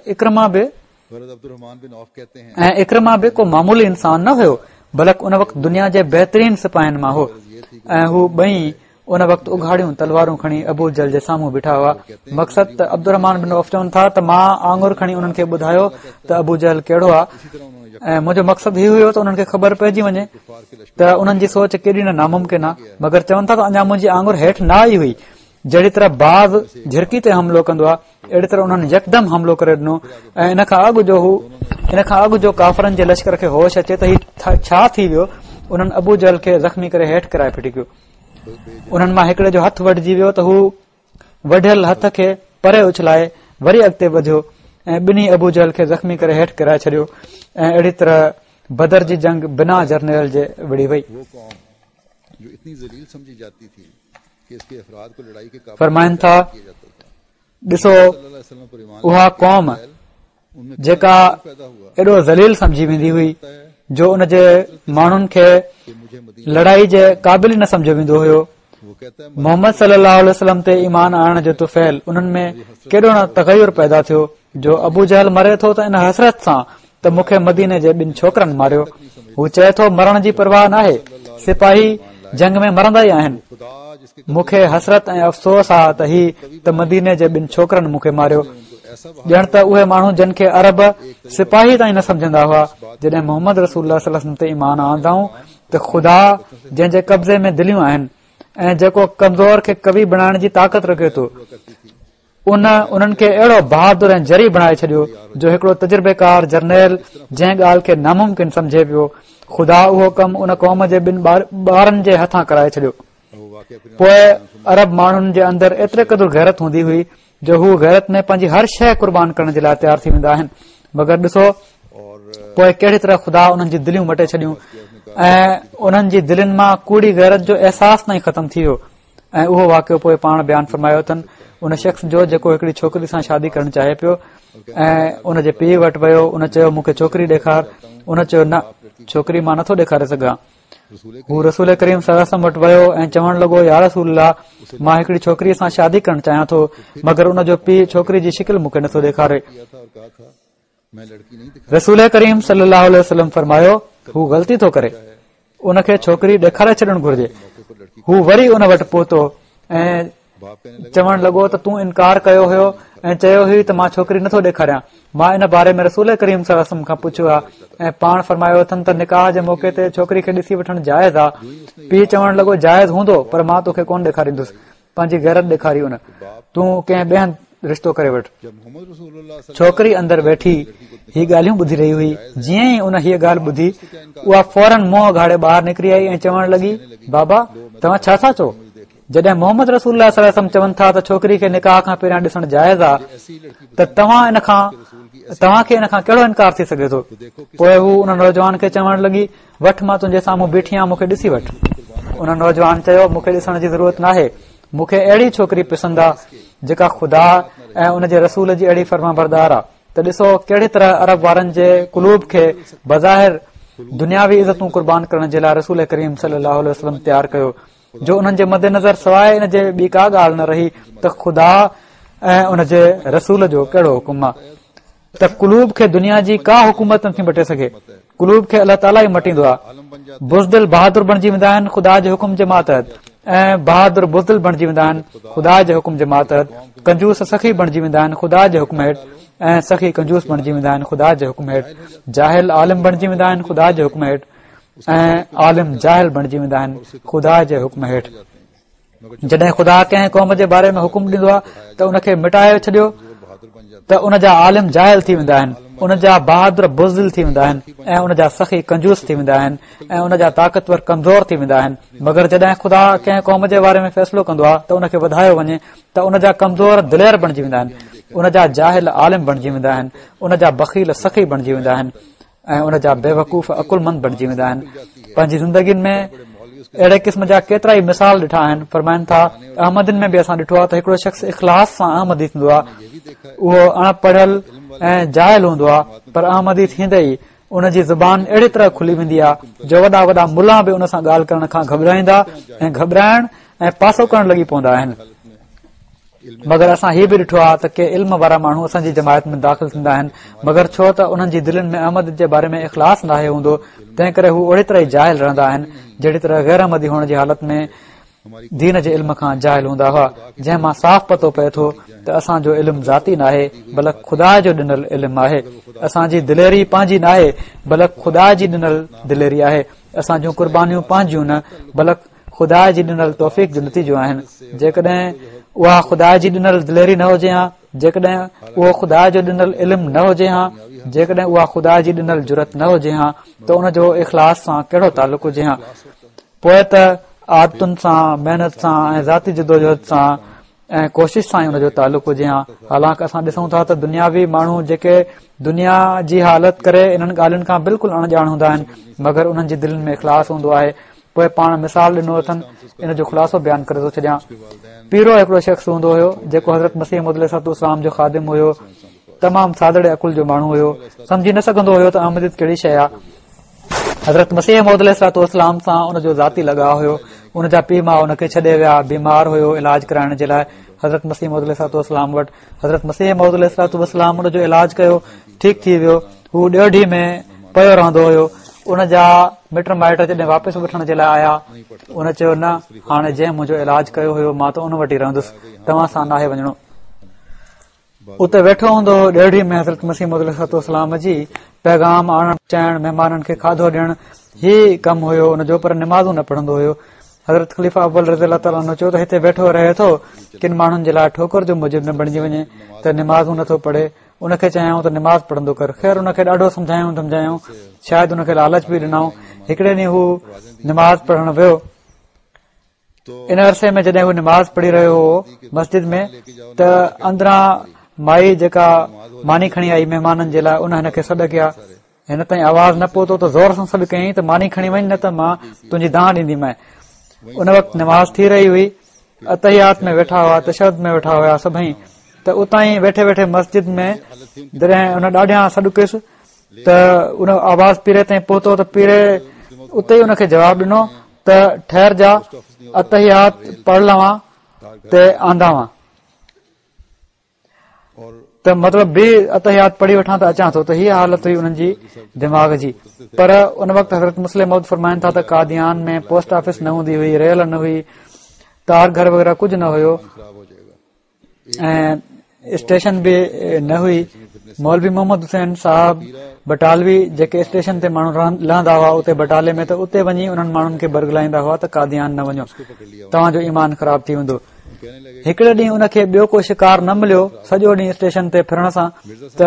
इकरमा बि को मामूली इंसान न हुयो, बल्कि उन वक़्तु दुनिया जे बहितरीन सिपाहियुनि मां हो ऐं हू ॿई उन वक़्तु उघाड़ियूं तलवारूं खणी अबू जहल जे साम्हूं बीठा हुआ। मक़सद त अब्दुर्रहमान बिन औफ चवनि था त मां आंगुर खणी उन्हनि खे ॿुधायो त अबू जहल कहिड़ो आहे ऐं मुंहिंजो मक़सद हीउ हुयो त उन्हनि खे ख़बर पइजी वञे त उन्हनि जी सोच केॾी न नामुमकिन आहे। मगर चवनि था त अञा मुंहिंजी आंगुर हेठि न आई हुई, जहिड़ी तरह बाज़ झिरकी ते हमलो कंदो आहे अहिड़ी तरह उन्हनि यकदम हमलो करे ॾिनो ऐं इन खां अॻु जो काफ़रनि जे लश्कर खे होश अचे त ही छा थी वियो, उन्हनि अबू जहल खे ज़ख़्मी करे हेठि कराए फिटी कयो। उन्हनि मां हिकिड़े जो हथु वढिजी वियो त हू वढियल हथ खे परे उछलाए वरी अॻिते वधियो ऐं ॿिन्ही अबू जहल खे ज़ख़्मी करे हेठि किराए छॾियो ऐं अहिड़ी तरह बदर जी जंग बिना जरनेल जे विड़ी वई। फरमाइनि था ॾिसो उहा क़ौम जेका एॾो ज़लील समझी वेंदी हुई जो उन जे माण्हुनि खे लड़ाई जे क़ाबिल न समझो वेंदो हुयो, मोहम्मद सल्लल्लाहु अलैहि वसल्लम ते ईमान आणण जो तुफ़ैल उन्हनि में केॾो न तग़युर पैदा थियो जो अबू जहल मरे थो त इन हसरत सां त मूंखे मदीने जे ॿिनि छोकरनि मारियो। हू चए थो मरण जी परवाह नाहे, सिपाही जंग में मरंदा ई आहिनि, मूंखे हसरत ऐं अफ़सोस आहे त ही त मदीने जे ॿिनि छोकरनि मूंखे मारियो। ॼण त उहे माण्हू जिन खे अरब सिपाही ताईं न समझंदा हुआ, जॾहिं मोहम्मद रसूलुल्लाह सल्लल्लाहु अलैहि वसल्लम ते ईमान आणंदाऊं त ख़ुदा जंहिंजे कब्ज़े में दिलियूं आहिनि ऐं जेको कमज़ोर खे कवि बणाइण जी ताक़त रखे थो, उन्हनि खे अहिड़ो बहादुर ऐं जरी बणाए छॾियो जो हिकिड़ो तजुर्बेकार जरनेल जंहिं ॻाल्हि खे नामुमकिन समझे पियो, ख़ुदा उहो कमु उन क़ौम जे ॿिनि ॿारनि जे हथां कराए छॾियो। पोइ अरब माण्हुनि जे अंदरि एतिरे क़दुरु गैरत हूंदी हुई जो हू गैरत में पंहिंजी हर शइ कुर्बान करण जे लाइ तयारु थी वेंदा आहिनि। मगर ॾिसो पोइ कहिड़ी तरह ख़ुदा उन्हनि जी दिलियूं मटे छॾियूं ऐं उन्हनि जी दिलनि मां कूड़ी गैरत जो अहसास ताईं ख़तमु थी वियो। ऐं उहो वाक़ियो पोइ पाण बयानु फरमायो अथनि उन शख़्स जो जेको हिकिड़ी छोकिरी सां शादी करणु चाहे पियो ऐं उन जे पीउ वटि वियो, उन चयो मूंखे छोकिरी ॾेखार, उन चयो न छोकिरी मां नथो ॾेखारे सघां। हू रसूल करीम सल्लल्लाहु अलैहि वसल्लम वटि वियो ऐं चवण लॻो या रसूल अल्लाह मां हिकिड़ी छोकिरीअ सां शादी करणु चाहियां थो, मगर उन जो पीउ छोकिरी जी शिकिल मूंखे नथो ॾेखारे। रसूल करीम सल्लल्लाहु अलैहि वसल्लम फरमायो हू ग़लती थो करे, उनखे छोकिरी ॾेखारे छॾणु घुर्जे। हू वरी उन वटि पहुतो ऐं चवण लॻो त तूं इनकार कयो हुयो ऐं चयो हुई त मां छोकिरी नथो ॾेखारियां। मां इन बारे में रसूल करीम सल्लल्लाहु अलैहि वसल्लम खां पुछियो आहे ऐं पाण फरमायो अथनि त निकाह जे मौक़े ते छोकिरी खे ॾिसी वठणु जाइज़ आहे। पीउ चवण लॻो जाइज़ हूंदो पर मां तोखे कोन ॾेखारींदुसि, पंहिंजी गैरत ॾेखारी उन, तूं कंहिं ॿिए हंधि रिश्तो करे वठि। छोकिरी अंदरि वेठी ही ॻाल्हियूं ॿुधी रही हुई, जीअं ई उन हीअ ॻाल्हि ॿुधी उहा फौरन मुंहुं घाड़े ॿाहिरि निकिरी आई ऐं चवण लॻी बाबा तव्हां छा था चओ? जॾहिं मोहम्मद रसूलुल्लाह सल्लल्लाहु अलैहि वसल्लम चवनि था त छोकिरी खे निकाह खां पहिरियां ॾिसणु जाइज़ आहे त तव्हांखे इन खां कहिड़ो इनकार थी सघे थो? पोइ हू उन नौजवान खे चवण लॻी वठि मां तुंहिंजे साम्हूं बीठी आहियां, मूंखे ॾिसी वठि। उन नौजवान चयो मूंखे ॾिसण जी ज़रूरत नाहे, मूंखे अहिड़ी छोकिरी पसंदि आहे जेका ख़ुदा ऐं उन जे रसूल जी अहिड़ी फर्माबरदार आहे। त ॾिसो कहिड़ी तरह अरब वारनि जे कुलूब खे बज़ाहिर दुनियावी इज़तूं कुर्बान करण जे लाइ रसूल करीम सल्लल्लाहु अलैहि वसल्लम तयारु कयो जो उन्हनि जे मद्देनज़र सवाइ इन जे ॿी का ॻाल्हि न रही त ख़ुदा ऐं उन जे रसूल जो कहिड़ो हुकुम आहे त कुलूब खे दुनिया जी का हुकूमत नथी मटे सघे। कुलूब खे अलाह ताला ई मटींदो आहे। बुज़दिल बहादुर बणिजी वेंदा आहिनि ख़ुदा जे हुकुम जे मातहत ऐं बहादुर बुज़दिल बणिजी वेंदा आहिनि ख़ुदा जे हुकुम जे मातहत। कंजूस सखी बणिजी वेंदा आहिनि ख़ुदा जे हुकुम हेठि ऐं सखी कंजूस बणिजी वेंदा आहिनि ख़ुदा जे हुकुम हेठि। जाहिल आलिम बणिजी वेंदा आहिनि ख़ुदा जे हुकुम हेठि ऐं आलिम जाहिल बणिजी वेंदा आहिनि ख़ुदा जे हुकुम हेठि। जॾहिं ख़ुदा कंहिं क़ौम जे बारे में हुकुम ॾींदो आहे त उनखे मिटाए छॾियो त उन जा आलिम जाहिल थी वेंदा आहिनि, उन जा बहादुर बुज़दिल थी वेंदा आहिनि ऐं उन जा सखी कंजूस थी वेंदा आहिनि ऐं उन जा ताक़तवर कमज़ोर थी वेंदा आहिनि। मगर जॾहिं ख़ुदा कंहिं क़ौम जे बारे में फ़ैसिलो कंदो आहे त उनखे वधायो वञे त उन जा कमज़ोर दिलेर बणिजी वेंदा आहिनि, उन जा जाहिल आलिम बणिजी वेंदा आहिनि, उन जा बख़ील सखी बणिजी वेंदा आहिनि ऐं उन जा बेवकूफ़ अकुलमंद बणिजी वेंदा आहिनि। पंहिंजी ज़िंदगी में अहिड़े क़िस्म जा केतिरा ई मिसाल ॾिठा आहिनि। फरमाइनि था अहमदन में बि असां ॾिठो आहे त हिकिड़ो शख़्स इख़लास सां अहमदी थींदो आहे। उहो अणपढ़ियल ऐं जाहिल हूंदो आहे पर अहमदी थींदे ई उन जी ज़ुबान अहिड़ी तरह खुली वेंदी आहे जो वॾा वॾा मुल्ला बि उन सां ॻाल्हि करण खां घबराईंदा ऐं घबराइण ऐं पासो करण लॻी पवंदा आहिनि। मगर असां हीउ बि ॾिठो आहे त के इल्म वारा माण्हू असांजी जमायत में दाख़िल थींदा आहिनि मगर छो त उन्हनि जी दिलनि में अहमद जे बारे में इख़लास नाहे हूंदो तंहिं करे हू ओड़ी तरह ई जाहिल रहंदा आहिनि जहिड़ी तरह गैर अहमदी हुअण जी हालत में दीन जे इल्म खां जाहिल हूंदा हुआ, जंहिं मां साफ़ पतो पए थो त असांजो इल्म ज़ाती नाहे बल्कि ख़ुदा जो ॾिनल इल्म आहे। असांजी दिलेरी पंहिंजी नाहे बल्कि ख़ुदा जी ॾिनल दिलेरी आहे। असां जूं कुर्बानियूं पंहिंजियूं न बल्कि ख़ुदा जी ॾिनल तौफ़ीक़ जो नतीजो आहिनि। जेकॾहिं उहा ख़ुदा जी ॾिनल दिलेरी न हुजे हा, जेकॾहिं उहो ख़ुदा जो ॾिनल इल्म न हुजे हा, जेकॾहिं उहा ख़ुदा जी ॾिनल जुरत न हुजे हा त उन जो इख़लास सां कहिड़ो तालुक़ हुजे हा। पोइ त आदतुनि सां, महिनत सां ऐं ज़ाती जदोजहद सां ऐं कोशिश सां ई हुन जो तालुक़ हुजे हा। हालांकि असां ॾिसूं था त दुनियावी माण्हू जेके दुनिया जी हालत करे इन्हनि ॻाल्हियुनि खां बिल्कुलु अणॼाण हूंदा आहिनि मगर उन्हनि जी दिलनि में इख़लास हूंदो आहे। पोइ पाण मिसाल ॾिनो अथनि, इन जो ख़ुलासो बयानु करे थो छॾियां। पीरो हिकिड़ो शख़्स हूंदो हुयो जेको हज़रत मसीह मौद अलैहिस्सलाम जो ख़ादिम हुयो, तमामु सादड़े अकुल जो माण्हू हुयो, सम्झी न सघंदो हुयो त अहमदियत कहिड़ी शइ आहे। हज़रत मसीह मौद अलैहिस्सलाम सां उन जो ज़ाती लॻाउ हुयो। उन जा पीउ माउ उनखे छॾे विया, बीमार हुयो, इलाज कराइण जे लाइ हज़रत मसीह मौद अलैहिस्सलाम वटि। हज़रत मसीह मौद अलैहिस्सलाम उन जो इलाज कयो, ठीकु थी वियो। हू ॾोढी में पियो रहंदो हुयो। उन जा मिट माइट जॾहिं वापसि वठण जे लाइ आया, उन चयो न, हाणे जंहिं मुंहिंजो इलाज कयो हुयो मां त उन वटि ई रहंदुसि, तव्हां सां नाहे वञणो। उते वेठो हूंदो ॾोढी में हज़रत मसीह मौद अलैहिस्सलाम जी पैगाम आणण चाइण, महिमाननि खे खाधो ॾियण, ही कमु हुयो उनजो, पर निमाज़ूं न पढ़ंदो हुयो। हज़रत ख़लीफ़ा अव्वल रज़ी अल्लाह ताला अन्हु चयो त हिते वेठो रहे थो, किन माण्हुनि जे लाइ ठोकर जो मूजिब न बणिजी वञे त निमाज़ूं नथो पढ़े। उनखे चयाऊं त निमाज़ पढ़ंदो कर। ख़ैर उनखे ॾाढो सम्झायूं, शायदि उनखे लालच बि ॾिनऊं। हिकिड़े ॾींहुं हू निमाज़ पढ़ण वियो। इन अरसे में जॾहिं हू निमाज़ पढ़ी रहियो हो मस्जिद में त अंदरां माई जेका मानी खणी आई महिमाननि जे लाइ, उन हिनखे सॾु कया। हिन ताईं आवाज़ न पहुतो त ज़ोर सां सॾु कयईं त मानी खणी वञ न त मां तुंहिंजी दाह ॾींदीमांइ। उन वक़्तु निमाज़ थी रही हुई, अतहियात में वेठा हुआ, तशहद में वेठा हुआ सभई। त उतां ई वेठे वेठे मस्जिद में जॾहिं उन ॾाढियां सॾु कयुसि त उन आवाज़ पीरे ताईं पहुतो त पीरे उते ई उनखे जवाबु ॾिनो त ठहर जा, अतहियात पढ़ लवां ते आंदा। त मतिलब बि अतहियात पढ़ी वठां त अचां थो। त हीअ हालत हुई उन्हनि जी दिमाग़ जी। पर उन वक़्तु हज़रत मुस्लिम मौद फरमाइनि था त कादियान में पोस्ट ऑफिस न हूंदी हुई, रेल न हुई, तार घर वग़ैरह कुझु न हुयो ऐं स्टेशन बि न हुई। मौलवी मोहम्मद हुसैन साहब बटालवी जेके स्टेशन ते माण्हू लहंदा हुआ उते बटाले में, त उते वञी उन्हनि माण्हुनि खे बरगलाईंदा हुआ त कादियान न वञो, तव्हांजो ईमान ख़राब थी वेंदो। हिकिड़े ॾींहुं उनखे ॿियो को शिकार न मिलियो सॼो ॾींहुं स्टेशन ते फिरण सां, त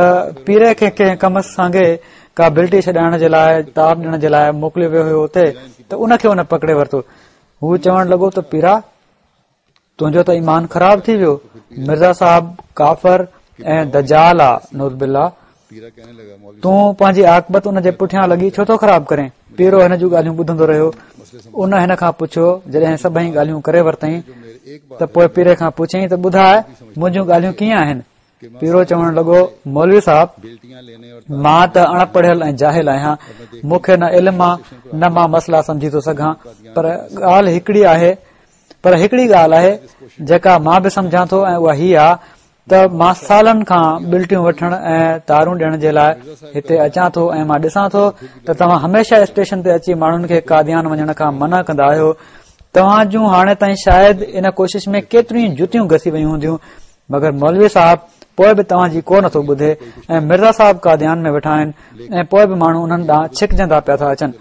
पीरे खे कंहिं कम सांगे का बिल्टी छॾाइण जे लाइ, तार ॾियण जे लाइ मोकिलियो वियो हुयो उते, त उनखे उन पकड़े वरितो। हू चवण लॻो त पीरा तुंहिंजो त ईमान ख़राब थी वियो, मिर्ज़ा साहब काफ़र ऐं दजाल आहे, नऊज़ बिल्लाह, तूं पंहिंजी आकबत उन जे पुठियां लॻी छो थो ख़राब करें। पीरो हिन जूं ॻाल्हियूं ॿुधंदो रहियो। उन हिन खां पुछियो, जॾहिं सभई ॻाल्हियूं करे वरितई त पोइ पीरे खां पुछियईं त ॿुधाए मुंहिंजूं ॻाल्हियूं कीअं आहिनि। पीरो चवण लॻो, मौलवी साहब मां त अणपढ़ियल ऐं जाहिल आहियां, मूंखे न इल्म आहे, न मां मसला समझी थो सघां, पर हिकिड़ी ॻाल्हि आहे जेका मां बि सम्झां थो ऐं उहा हीअ आहे त मां सालनि खां बिल्टियूं वठण ऐं तारूं ॾियण जे लाइ हिते अचां थो ऐं मां ॾिसां थो त तव्हां हमेशा स्टेशन ते अची माण्हुनि खे कादियान वञण खां मना कंदा आहियो। तव्हां जूं हाणे ताईं शायदि इन कोशिश में केतिरियूं जुतियूं घसी वयूं हूंदियूं, मगर मौलवी साहब पोइ बि तव्हांजी को नथो ॿुधे ऐं मिर्ज़ा साहब कादियान में वेठा आहिनि ऐं पोइ बि माण्हू उन्हनि ॾांहुं छिकजंदा पिया था अचनि।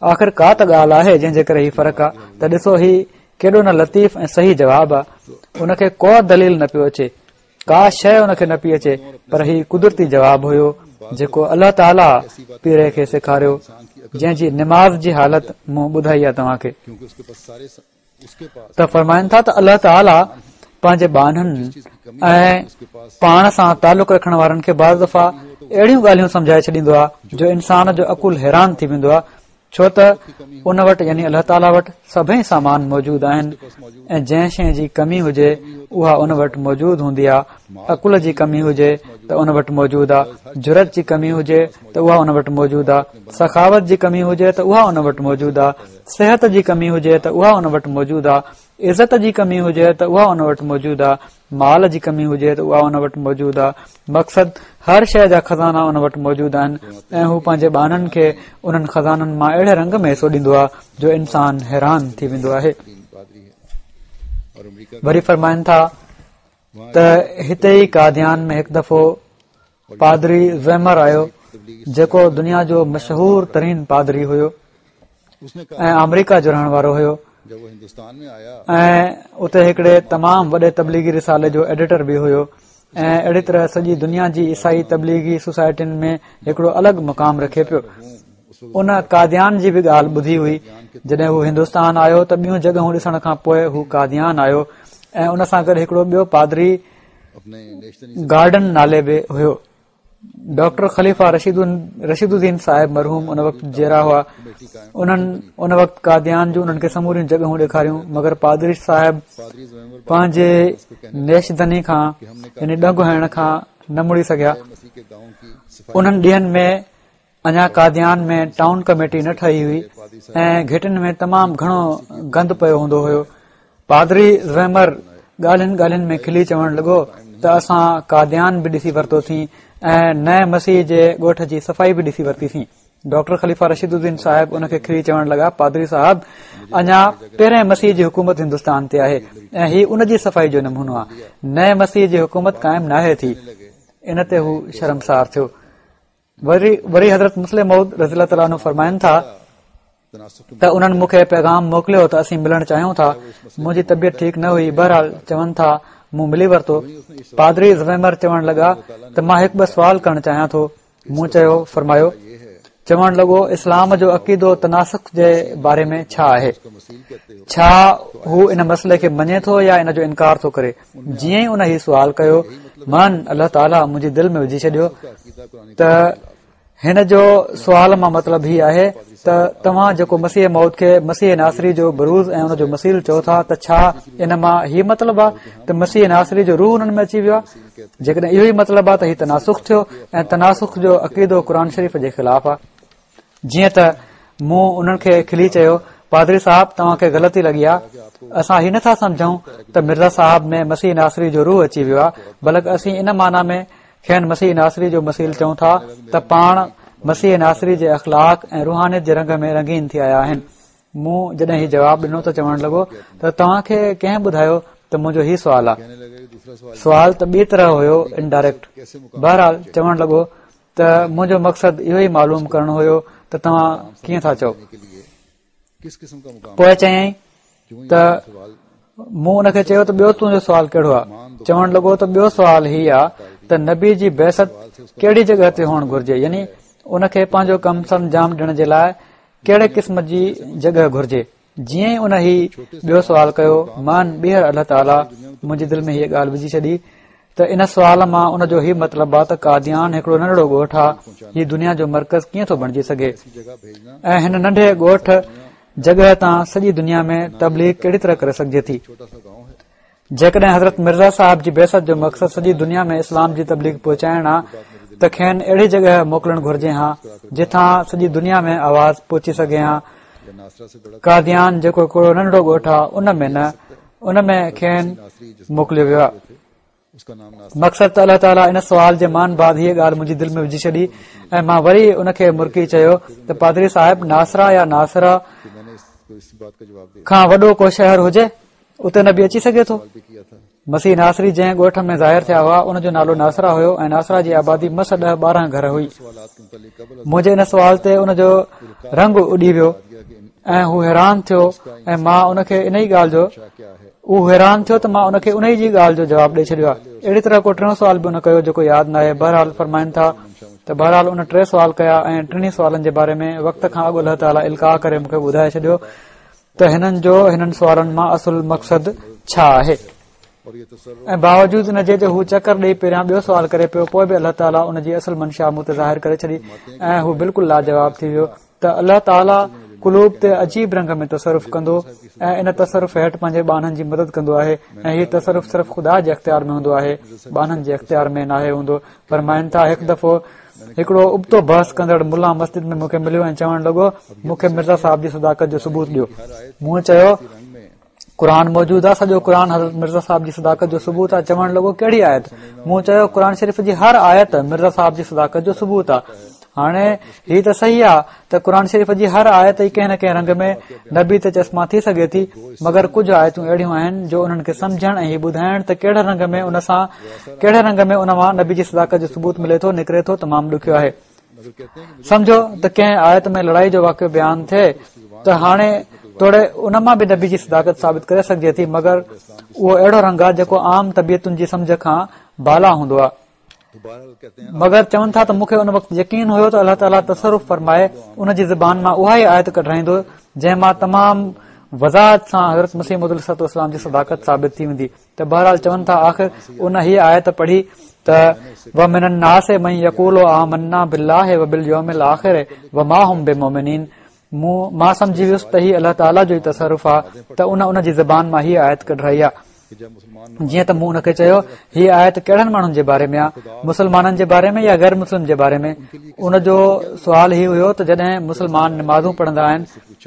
आख़िर का त ॻाल्हि आहे जंहिंजे करे ही फ़र्क़ु आहे त ॾिसो ही केॾो न लतीफ़ ऐं सही जवाब आहे। उनखे को दलील न पियो अचे, का शइ उनखे न पई अचे, पर ही कुदरती जवाब हुयो जेको अल्लाह ताला पीरे खे सेखारियो, जंहिंजी निमाज़ जी हालत मूं ॿुधाई आहे तव्हांखे। त फरमाइनि था त अल्लाह ताला पंहिंजे बाननि ऐं पाण सां तालुक़ रखण वारनि खे बाज़ दफ़ा अहिड़ियूं ॻाल्हियूं सम्झाए छॾींदो आहे जो इंसान जो अकुल हैरान थी वेंदो आहे, छो त उन वटि यानी अल्लाह ताला वटि सभई सामान मौजूद आहिनि ऐं जंहिं शइ जी कमी हुजे उहा उन वटि मौजूद हूंदी आहे। अकुल जी कमी हुजे त उन वटि मौजूद आहे, जुरत जी कमी हुजे त उहा उन वटि मौजूद आहे, सखावत जी कमी हुजे त उहा उन वटि मौजूद आहे, सिहत जी कमी हुजे त उहा उन वटि मौजूद आहे, इज़त जी कमी हुजे त उहा उन वटि मौजूद आहे, माल जी कमी हुजे त उहा उन वटि मौजूद आहे। मक़सद हर शइ जा खज़ाना उन वटि मौजूद आहिनि ऐं हू पंहिंजे बाननि खे उन्हनि खज़ाननि मां अहिड़े रंग में हिसो ॾींदो आहे जो इंसान हैरान थी वेंदो आहे। वरी फरमाइनि था त हिते ई कादियान में हिकु दफ़ो पादरी ज़ैमर आयो जेको दुनिया जो मशहूर तरीन पादरी हुयो ऐं अमरीका जो रहण वारो हुयो ऐं उते हिकिड़े तमामु वॾे तबलीगी रिसाले जो एडिटर बि हुयो ऐं अहिड़ी तरह सॼी दुनिया जी ईसाई तबलीगी सोसाइटियुनि में हिकिड़ो अलॻि मुक़ाम रखे पियो। उन कादियान जी बि ॻाल्हि ॿुधी हुई। जॾहिं हू हिंदुस्तान आयो त ॿियूं जॻहियूं ॾिसण खां पोइ हू कादियान आयो ऐं उन सां गॾु हिकिड़ो ॿियो पादरी गार्डन नाले बि हुयो। डॉक्टर ख़लीफ़ा रशीदुद्दीन साहिब मरहूम उन वक़्तु जहिड़ा हुआ। उन्हनि उन वक़्तु कादियान जूं उन्हनि खे समूरियूं जॻहियूं ॾेखारियूं, मगर पादरी साहिब पंहिंजे नेशदनी खां यानी डंग हणण खां न मुड़ी सघिया। उन्हनि ॾींहनि में अञा कादियान में टाउन कमेटी न ठही हुई ऐं घिटिन में तमामु घणो गंद पियो हूंदो हुयो। पादरी ज़ैमर ॻाल्हियुनि ॻाल्हियुनि में खिली चवण लॻो त असां कादियान बि ॾिसी वरितोसीं ऐं नए मसीह जे ॻोठ जी सफ़ाई बि ॾिसी वरितीसीं। डॉक्टर ख़लीफ़ा रशीदुद्दीन साहिब उनखे खिली चवण लॻा, पादरी साहिब अञा पहिरें मसीह जी हुकूमत हिंदुस्तान ते आहे ऐं ही उन जी सफ़ाई जो नमूनो आहे। नए मसीह जी हुकूमत क़ाइमु नाहे थी। इन ते हू शर्मसार थियो। वरी हज़रत मुस्लिम मऊद रज़ियल्लाहु ताला अन्हु फरमाइनि था त उन्हनि मूंखे पैगाम मोकिलियो त असीं मिलण चाहियूं था। मुंहिंजी तबियत ठीकु न हुई, बहरहाल चवनि था मूं मिली वरितो। पादरी ज़ैमर चवण लॻा त मां हिकु ॿ सुवाल करणु चाहियां थो। मूं चयो फरमायो। चवण लॻो इस्लाम जो अक़ीदो तनासुख जे बारे में छा आहे? छा हू इन मसइले खे मञे थो या इन जो इनकार थो करे? जीअं ई उन ही सुवाल कयो मन अल्लाह ताला मुंहिंजी दिलि में विझी छॾियो त हिन जो सुवाल मां मतिलबु ही आहे त तव्हां जेको मसीह मौत खे मसीह नासरी जो बरूज़ ऐं उन जो मसील चओ था त छा इन मां ही मतिलबु आहे त मसीह नासरी जो रूह हुननि में अची वियो आहे? जेकॾहिं इहो ई मतिलबु आहे त ही तनासुख थियो ऐं तनासुख जो अक़ीदो क़ुर शरीफ़ जे ख़िलाफ़ आहे। जीअं त मूं उन्हनि खे खिली चयो, पादरी साहब तव्हांखे ग़लती लॻी आहे। असां ही नथा सम्झूं त मिर्ज़ा साहब में मसीह नासरी जो रूह अची वियो आहे, बल्कि असीं इन माना में खेनि मसीह नासरी जो मसील चऊं था त पाण मसीह नासरी जे अख़लाक ऐं रूहानियत जे रंग में रंगीन थी आया आहिनि। मूं जॾहिं ही जवाबु ॾिनो त चवण लॻो त तव्हांखे कंहिं ॿुधायो त मुंहिंजो ही सुवाल आहे? सुवाल त ॿी तरह हुयो, इनडायरेक्ट। बहरहाल चवण लॻो त मुंहिंजो मक़सदु इहो ई मालूम करणो हुयो त तव्हां कीअं था चओ। पोइ चयईं त मूं उनखे चयो त ॿियो तुंहिंजो सुवाल कहिड़ो आहे? चवण लॻो त ॿियो सुवाल ही आहे त नबी जी बहसत कहिड़ी जॻह ते हुअणु घुर्जे, यानी उनखे पंहिंजो कमु अंजाम ॾियण जे लाइ कहिड़े क़िस्म जी जॻह घुर्जे। जीअं ई उन ही ॿियो सुवाल कयो मान ॿीहर अल्लाह ताला मुंहिंजी दिलि में हीअ ॻाल्हि विझी छॾी त इन सुवाल मां उन जो ही मतिलबु आहे त कादियान हिकिड़ो नंढड़ो ॻोठ आहे, हीउ दुनिया जो मर्कज़ कीअं थो बणिजी सघे ऐं हिन नंढे ॻोठ जॻह तां सॼी दुनिया में तबलीग कहिड़ी तरह करे सघिजे थी। जेकॾहिं हज़रत मिर्ज़ा साहिब जी बहसत जो मक़सदु सॼी दुनिया में इस्लाम जी तबलीग पहुचाइण आहे त खेनि अहिड़ी जॻह मोकिलणु घुर्जे हा जिथां सॼी दुनिया में आवाज़ पहुची सघे हा। कादियान जेको हिकिड़ो नंढड़ो ॻोठ आहे उन में न, उन में खेनि मोकिलियो वियो आहे। उसका नाम नासिर। मक़सद त अल्लाह ताला इन सुवाल जे मान बाद हीअ ॻाल्हि मुंहिंजी दिलि में विझी छॾी ऐं मां वरी उनखे मुर्की चयो त पादरी साहिब नासरा या नासरा कि मैंने इस बात का जवाब दिया खां वॾो को शहर हुजे उते नबी अची सघे थो। भी किया था। मसीह नासरी जंहिं ॻोठ में ज़ाहिर थिया हुआ उन जो नालो नासरा हुयो ऐं नासरा जी आबादी मस 10-12 घर हुई। सवालात के मुतालिक कबल मुंहिंजे इन सुवाल ते उन जो रंग उॾी वियो दिया कि ऐं हू हैरान थियो ऐं मां उनखे इन ई ॻाल्हि जो क्या क्या है। उहो हैरान थियो त मां उनखे उन जी ॻाल्हि जो जवाब ॾेई छॾियो आहे। अहिड़ी तरह को टियों सुवाल बि उन कयो जेको यादि न आहे। बहरहाल फरमाइनि था त बहरहाल उन 3 सुवाल कया ऐं टिनी सुवालनि जे बारे में वक़्त खां अॻु अल्लाह ताला इल्का करे मूंखे ॿुधाए छॾियो त हिननि सुवालनि मां असुल मक़सद छा आहे। और ये तसर्रुफ ऐं बावजूद इन जे हू चकर ॾेई पहिरियां ॿियो सुवाल करे पियो पोइ बि अल्लाह ताला उन जी असल मंशा मूं ते ज़ाहिर करे छॾी ऐं हू बिल्कुलु लाजवाब थी वियो त अल्लाह ताला कुलूब ते अजीब रंग में तसरुफ़ कंदो ऐं इन तसरुफ़ हेठि पंहिंजे ॿाननि जी मदद कंदो आहे ऐं हीउ तसरुफ़ सिर्फ़ ख़ुदा जे अख़्तियार में हूंदो आहे, ॿाननि जे अख़्तियार में नाहे हूंदो। फरमाइनि था हिकु दफ़ो हिकिड़ो उबतो बहस कंदड़ मुला मस्जिद में मूंखे मिलियो ऐं चवण लॻो मूंखे मिर्ज़ा साहिब जी सदाकत जो सबूत ॾियो। मूं चयो क़ुर मौजूद आहे, सॼो क़ुर हज़रत मिर्ज़ा साहिब जी सदाकत जो सबूत आहे। चवण लॻो कहिड़ी आयत? मूं चयो क़ुर शरीफ़ जी हर आयत मिर्ज़ा साहिब जी सदाकत जो सबूत आहे। हाणे हीउ त सही आहे त क़ुर शरीफ़ जी हर आयत ई कंहिं न कंहिं रंग में नबी ते चश्मा थी सघे थी, मगर कुझु आयतूं अहिड़ियूं आहिनि जो उन्हनि खे सम्झण ऐं हीउ ॿुधाइण त कहिड़े रंग में उन मां नबी जी सदाकत जो सबूत मिले थो निकिरे थो तमामु ॾुखियो आहे। समझो त कंहिं आयत में लड़ाई जो वाक़ियो बयानु थिए त हाणे तोड़े उन मां बि नबी जी सदाकत साबित करे सघिजे थी, मगर उहो अहिड़ो रंग आहे जेको आम तबियतुनि जी सम्झ खां बाला हूंदो आहे। मगर चवनि था त मूंखे उन वक़्तु यकीन हुयो त अल्लाह ताला तसरुफ़ फरमाए उन जी ज़बान मां उहा ई आयत कढाईंदो जंहिं मां तमामु वज़ाहत सां हज़रत मसीह मौऊद अलैहिस्सलाम जी सदाकत साबित थी वेंदी। त बहरहाल चवनि था आख़िर उन हीअ आयत पढ़ी त व मिनन नास मन यक़ूलु आमन्ना बिल्लाहि व बिल यौमिल आख़िर व मा हुम बिमुमिनीन। मां सम्झी वियुसि त हीउ अल्लाह ताला जो ई तसरुफ़ आहे त उन जी ज़बान मां हीअ आयत कढाई आहे। जीअं त मूं उनखे चयो हीअ आयत कहिड़नि माण्हुनि जे बारे में आहे, मुस्लमाननि जे बारे में या गैर मुस्लिम जे बारे में? उन जो सुवाल हीउ हुयो त जॾहिं मुस्लमान निमाज़ूं पढ़ंदा आहिनि,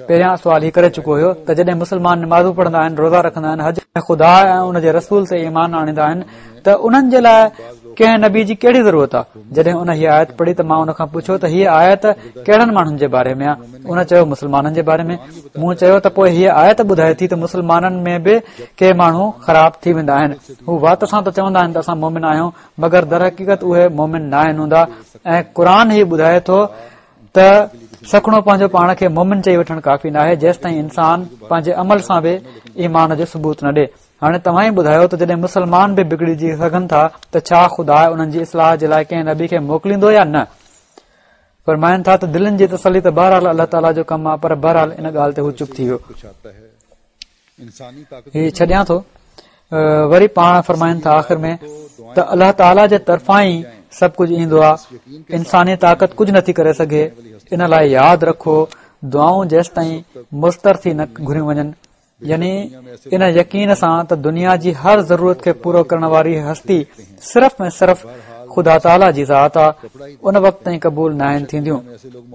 पहिरियां सुवाल हीउ करे चुको हुयो त जॾहिं मुस्लमान निमाज़ूं पढ़ंदा आहिनि, रोज़ा रखंदा आहिनि, हज ख़ुदा ऐं उन जे रसूल ते ईमान आणींदा आहिनि, त उन्हनि जे लाइ कंहिं नबी जी कहिड़ी ज़रूरत आहे? जॾहिं उन हीअ आयत पढ़ी त मां उन खां पुछियो त हीअ आयत कहिड़नि माण्हुनि जे बारे में आहे? उन चयो मुस्लमाननि जे बारे में। मूं चयो त पोइ हीअ आयत ॿुधाए थी त मुस्लमाननि में बि के माण्हू ख़राब थी वेंदा आहिनि। हू वात सां त चवंदा आहिनि त असां मोमिन आहियूं, मगर दर हक़ीक़त उहे मोमिन न आहिनि हूंदा। ऐं क़ुर हीउ ॿुधाए थो त सखणो पंहिंजो पाण खे मोमिन चई वठणु काफ़ी न आहे जेसि ताईं इंसान पंहिंजे अमल सां बि ईमान जो सबूत न ॾे। हाणे तव्हां ई ॿुधायो त जॾहिं मुस्लमान बि बिगड़जी सघनि था त छा ख़ुदा उन्हनि जी इस्लाह जे लाइ कंहिं नबी खे मोकिलींदो या न? फरमाइनि था त दिलनि जी तसली त बहरहाल अल्लाह ताला जो कमु आहे, पर बहरहाल इन ॻाल्हि ते हू चुप थी वियो। हीउ छॾियां थो वरी पाण फरमाइनि था आख़िर में त अल्लाह ताला जे तरफ़ां ई सभु कुझु ईंदो आहे, इंसानी ताक़त कुझु नथी करे सघे। इन लाइ यादि रखो दुआऊं जेसि ताईं मुस्तर थी न घुरियूं वञनि, यानी इन यकीन सां त दुनिया जी हर ज़रूरत खे पूरो करण वारी हस्ती सिर्फ़ ऐं सिर्फ़ ख़ुदा ताला जी ज़ात आहे, उन वक़्त ताईं क़बूल न आहिनि थींदियूं।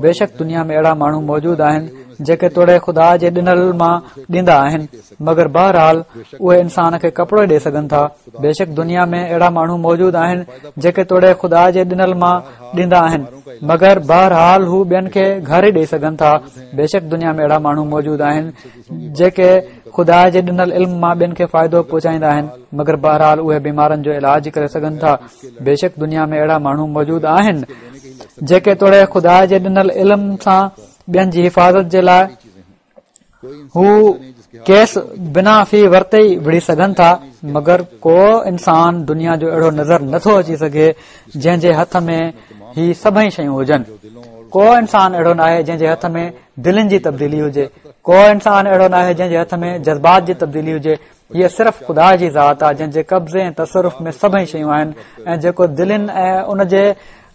बेशक दुनिया में अहिड़ा माण्हू मौजूद आहिनि जेके तोड़े ख़ुदा जे ॾिनल मां ॾींदा आहिनि, मगर बहरहाल उहे इंसान खे कपिड़ो ॾेई सघनि था। बेशक दुनिया में अहिड़ा माण्हू मौजूद आहिनि जेके तोड़े ख़ुदा जे ॾिनल मां ॾींदा आहिनि, मगर बहरहाल हू ॿियनि खे घर ई ॾेई सघनि था। बेशक दुनिया में अहिड़ा माण्हू मौजूद आहिनि जेके ख़ुदा जे ॾिनल इल्म मां ॿियनि खे फ़ाइदो पहुचाईंदा आहिनि, मगर बहरहाल उहे बीमारनि जो इलाज करे सघनि था। बेशक दुनिया में अहिड़ा माण्हू मौजूद आहिनि जेके तोड़े ख़ुदा जे ॾिनल इल्म सां ॿियनि जी हिफ़ाज़त जे लाइ हू केस बिना फी वरिते ई विढ़ी सघनि था, मगर को इंसान दुनिया जो अहिड़ो नज़र नथो अची सघे जंहिंजे हथ में ही सभई शयूं हुजनि। को इंसान अहिड़ो न आहे जंहिंजे हथ में दिलनि जी तब्दीली हुजे, को इंसान अहिड़ो न आहे जंहिंजे हथ में जज़्बात जी तब्दीली हुजे। हीअ सिर्फ़ ख़ुदा जी ज़ात आहे जंहिंजे कब्ज़े ऐं तसरुफ़ में सभई शयूं आहिनि ऐं जेको दिलनि ऐं उन जे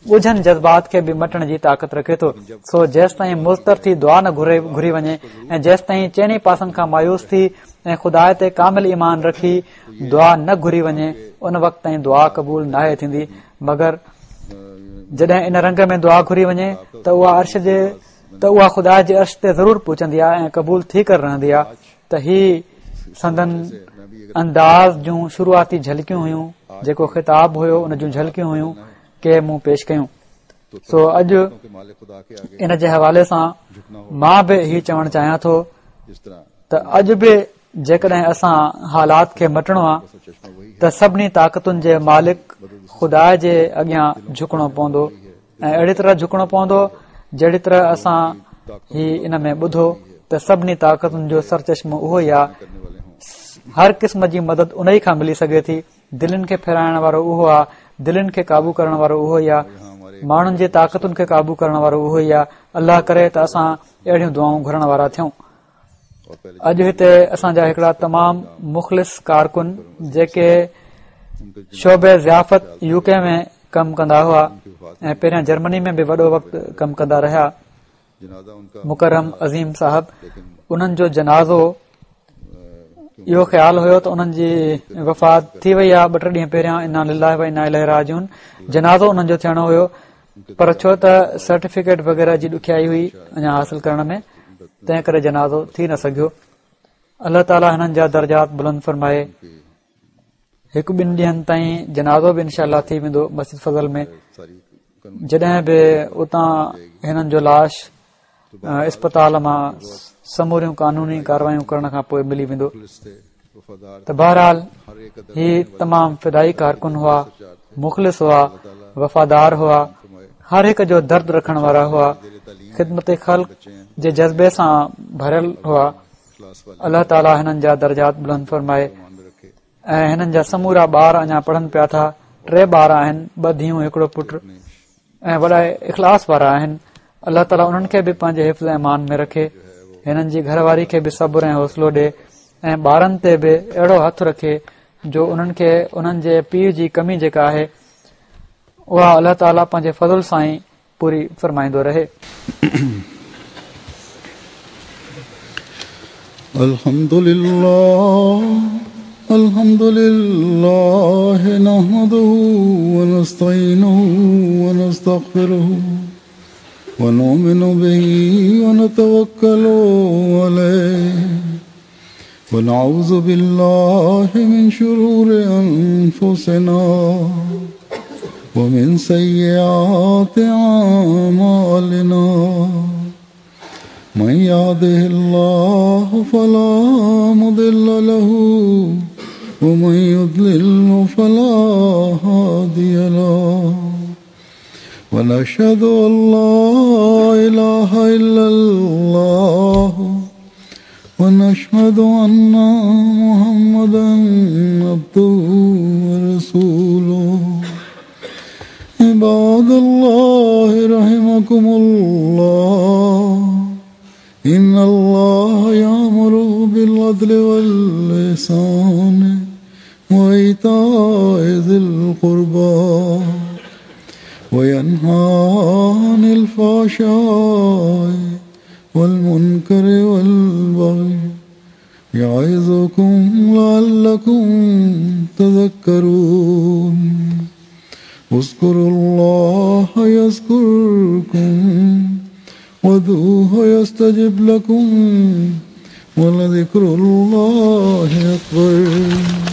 ॻुझनि जज़्बात खे बि मटण जी ताक़त रखे थो। सो जेसि ताईं मुस्तर थी दुआ न घुरी वञे ऐं जेसि ताईं चइनी पासनि खां मायूस थी ऐं ख़ुदा ते कामिल ईमान रखी दुआ न घुरी वञे, उन वक़्त ताईं दुआ क़बूल नाहे थींदी। मगर जॾहिं इन रंग में दुआ घुरी वञे त उहा ख़ुदा जे अर्श ते ज़रूर पहुचंदी आहे ऐं क़बूल थी करे रहंदी आहे। त ही संदन अंदाज़ जूं शुरूआती झलकियूं हुयूं, जेको ख़िताब हुयो उन जूं झलकियूं हुयूं के मूं पेश कयूं। सो अॼु इन जे हवाले सां मां बि ही चवणु चाहियां थो त अॼु बि जेकॾहिं असां हालात खे मटणो आहे त सभिनी ताक़तुनि जे मालिक ख़ुदा जे अॻियां झुकणो पवंदो ऐं अहिड़ी तरह झुकणो पवंदो जहिड़ी तरह असां ही इन में ॿुधो त सभिनी ताक़तुनि जो सरचश्मो उहो ई आहे। हर क़िस्म जी मदद उन ई खां मिली सघे थी। दिलनि खे फेराइण वारो उहो आहे, दिलनि खे क़ाबू करण वारो उहो ई आहे, माण्हुनि जी ताक़तुनि खे क़ाबू करण वारो उहो ई आहे। अल्लाह करे त असां अहिड़ियूं दुआऊं घुरण वारा थियूं। अॼु हिते असांजा हिकिड़ा तमामु मुख़लिस कारकुन जेके शोबे ज़ियाफ़त यूके में कमु कंदा हुआ ऐं पहिरियां जर्मनी में बि वॾो वक़्तु कमु कंदा रहिया, मुकरम अज़ीम साहब, उन्हनि जो जनाज़ो इहो ख़्यालु हुयो त उन्हनि जी वफ़ात थी वई आहे 2-3 ॾींहं पहिरियां। इन्ना लिल्लाहि व इन्ना इलैहि राजिऊन। जनाज़ो उन्हनि जो थियणो हुयो, पर छो त सर्टिफिकेट वग़ैरह जी ॾुखियाई हुई अञा हासिल करण में, तंहिं करे जनाज़ो थी न सघियो। अल्लाह ताला हिननि जा दर्जात बुलंद फरमाए। 1-2 ॾींहंनि ताईं जनाज़ो बि इनशाअल्लाह थी वेंदो मस्जिद फज़ल में। जॾहिं बि उतां हिननि जो लाश अस्पताल मां समूरियूं कानूनी कारवायूं करण खां पोइ मिली वेंदो। त बहरहाल ही तमामु फिदाई कारकुन हुआ, मुख़लिस हुआ, वफ़ादार हुआ, हर हिक जो दर्द रखण वारा हुआ, ख़िदमत ख़ल्क़ जे जज़्बे सां भरियल हुआ। अल्लाह ताला हिननि जा दर्जात बुलंद फरमाए। ऐं हिननि जा समूरा ॿार अञा पढ़नि पिया था। 3 ॿार आहिनि, 2 धीअरूं 1 पुटु, ऐं वॾा इख़लास वारा आहिनि। अल्लाह ताला उन्हनि खे बि पंहिंजे हिफ़्ज़ ऐमान में रखे, हिननि जी घरवारी खे बि सब्र ऐं हौसलो ॾे ऐं ॿारनि ते बि अहिड़ो हथ रखे जो उन्हनि खे उन्हनि जे पीउ जी कमी जेका आहे उहा अल्लाह ताला पंहिंजे फज़ल सां ई पूरी फरमाईंदो रहे। अल्हम्दुलिल्लाह नहमदुहु व नस्तईनुहु व नस्तगफिरुहु व नुमिनु बिही व नतवक्कलु अलैहि व नऊज़ु बिल्लाहि मिन शुरूरि अनफुसिना व मिन सय्यिआति अमालिना। मन यहदिहिल्लाहु फला मुदिल्ल लहु व मन युद्लिल्हु फला हादिय लहु व नशहदु अल्ला इलाहा इल्लल्लाह व नशहदु अन्ना मुहम्मदन अब्दुहु व रसूलुहु। इबादल्लाहि रहिमकुमुल्लाह इन्नल्लाह यामुरु बिल अदलि वल इहसानि व ईताइ ज़िल क़ुर्बा व यन्हा अनिल फ़हशाइ वल मुनकरि वल बग़ि यइज़ुकुम लअल्लकुम तज़क्करून। उज़्कुरुल्लाह यज़्कुरकुम वदूहु यस्तजिब लकुम वलज़िक्रुल्लाहि अकबर।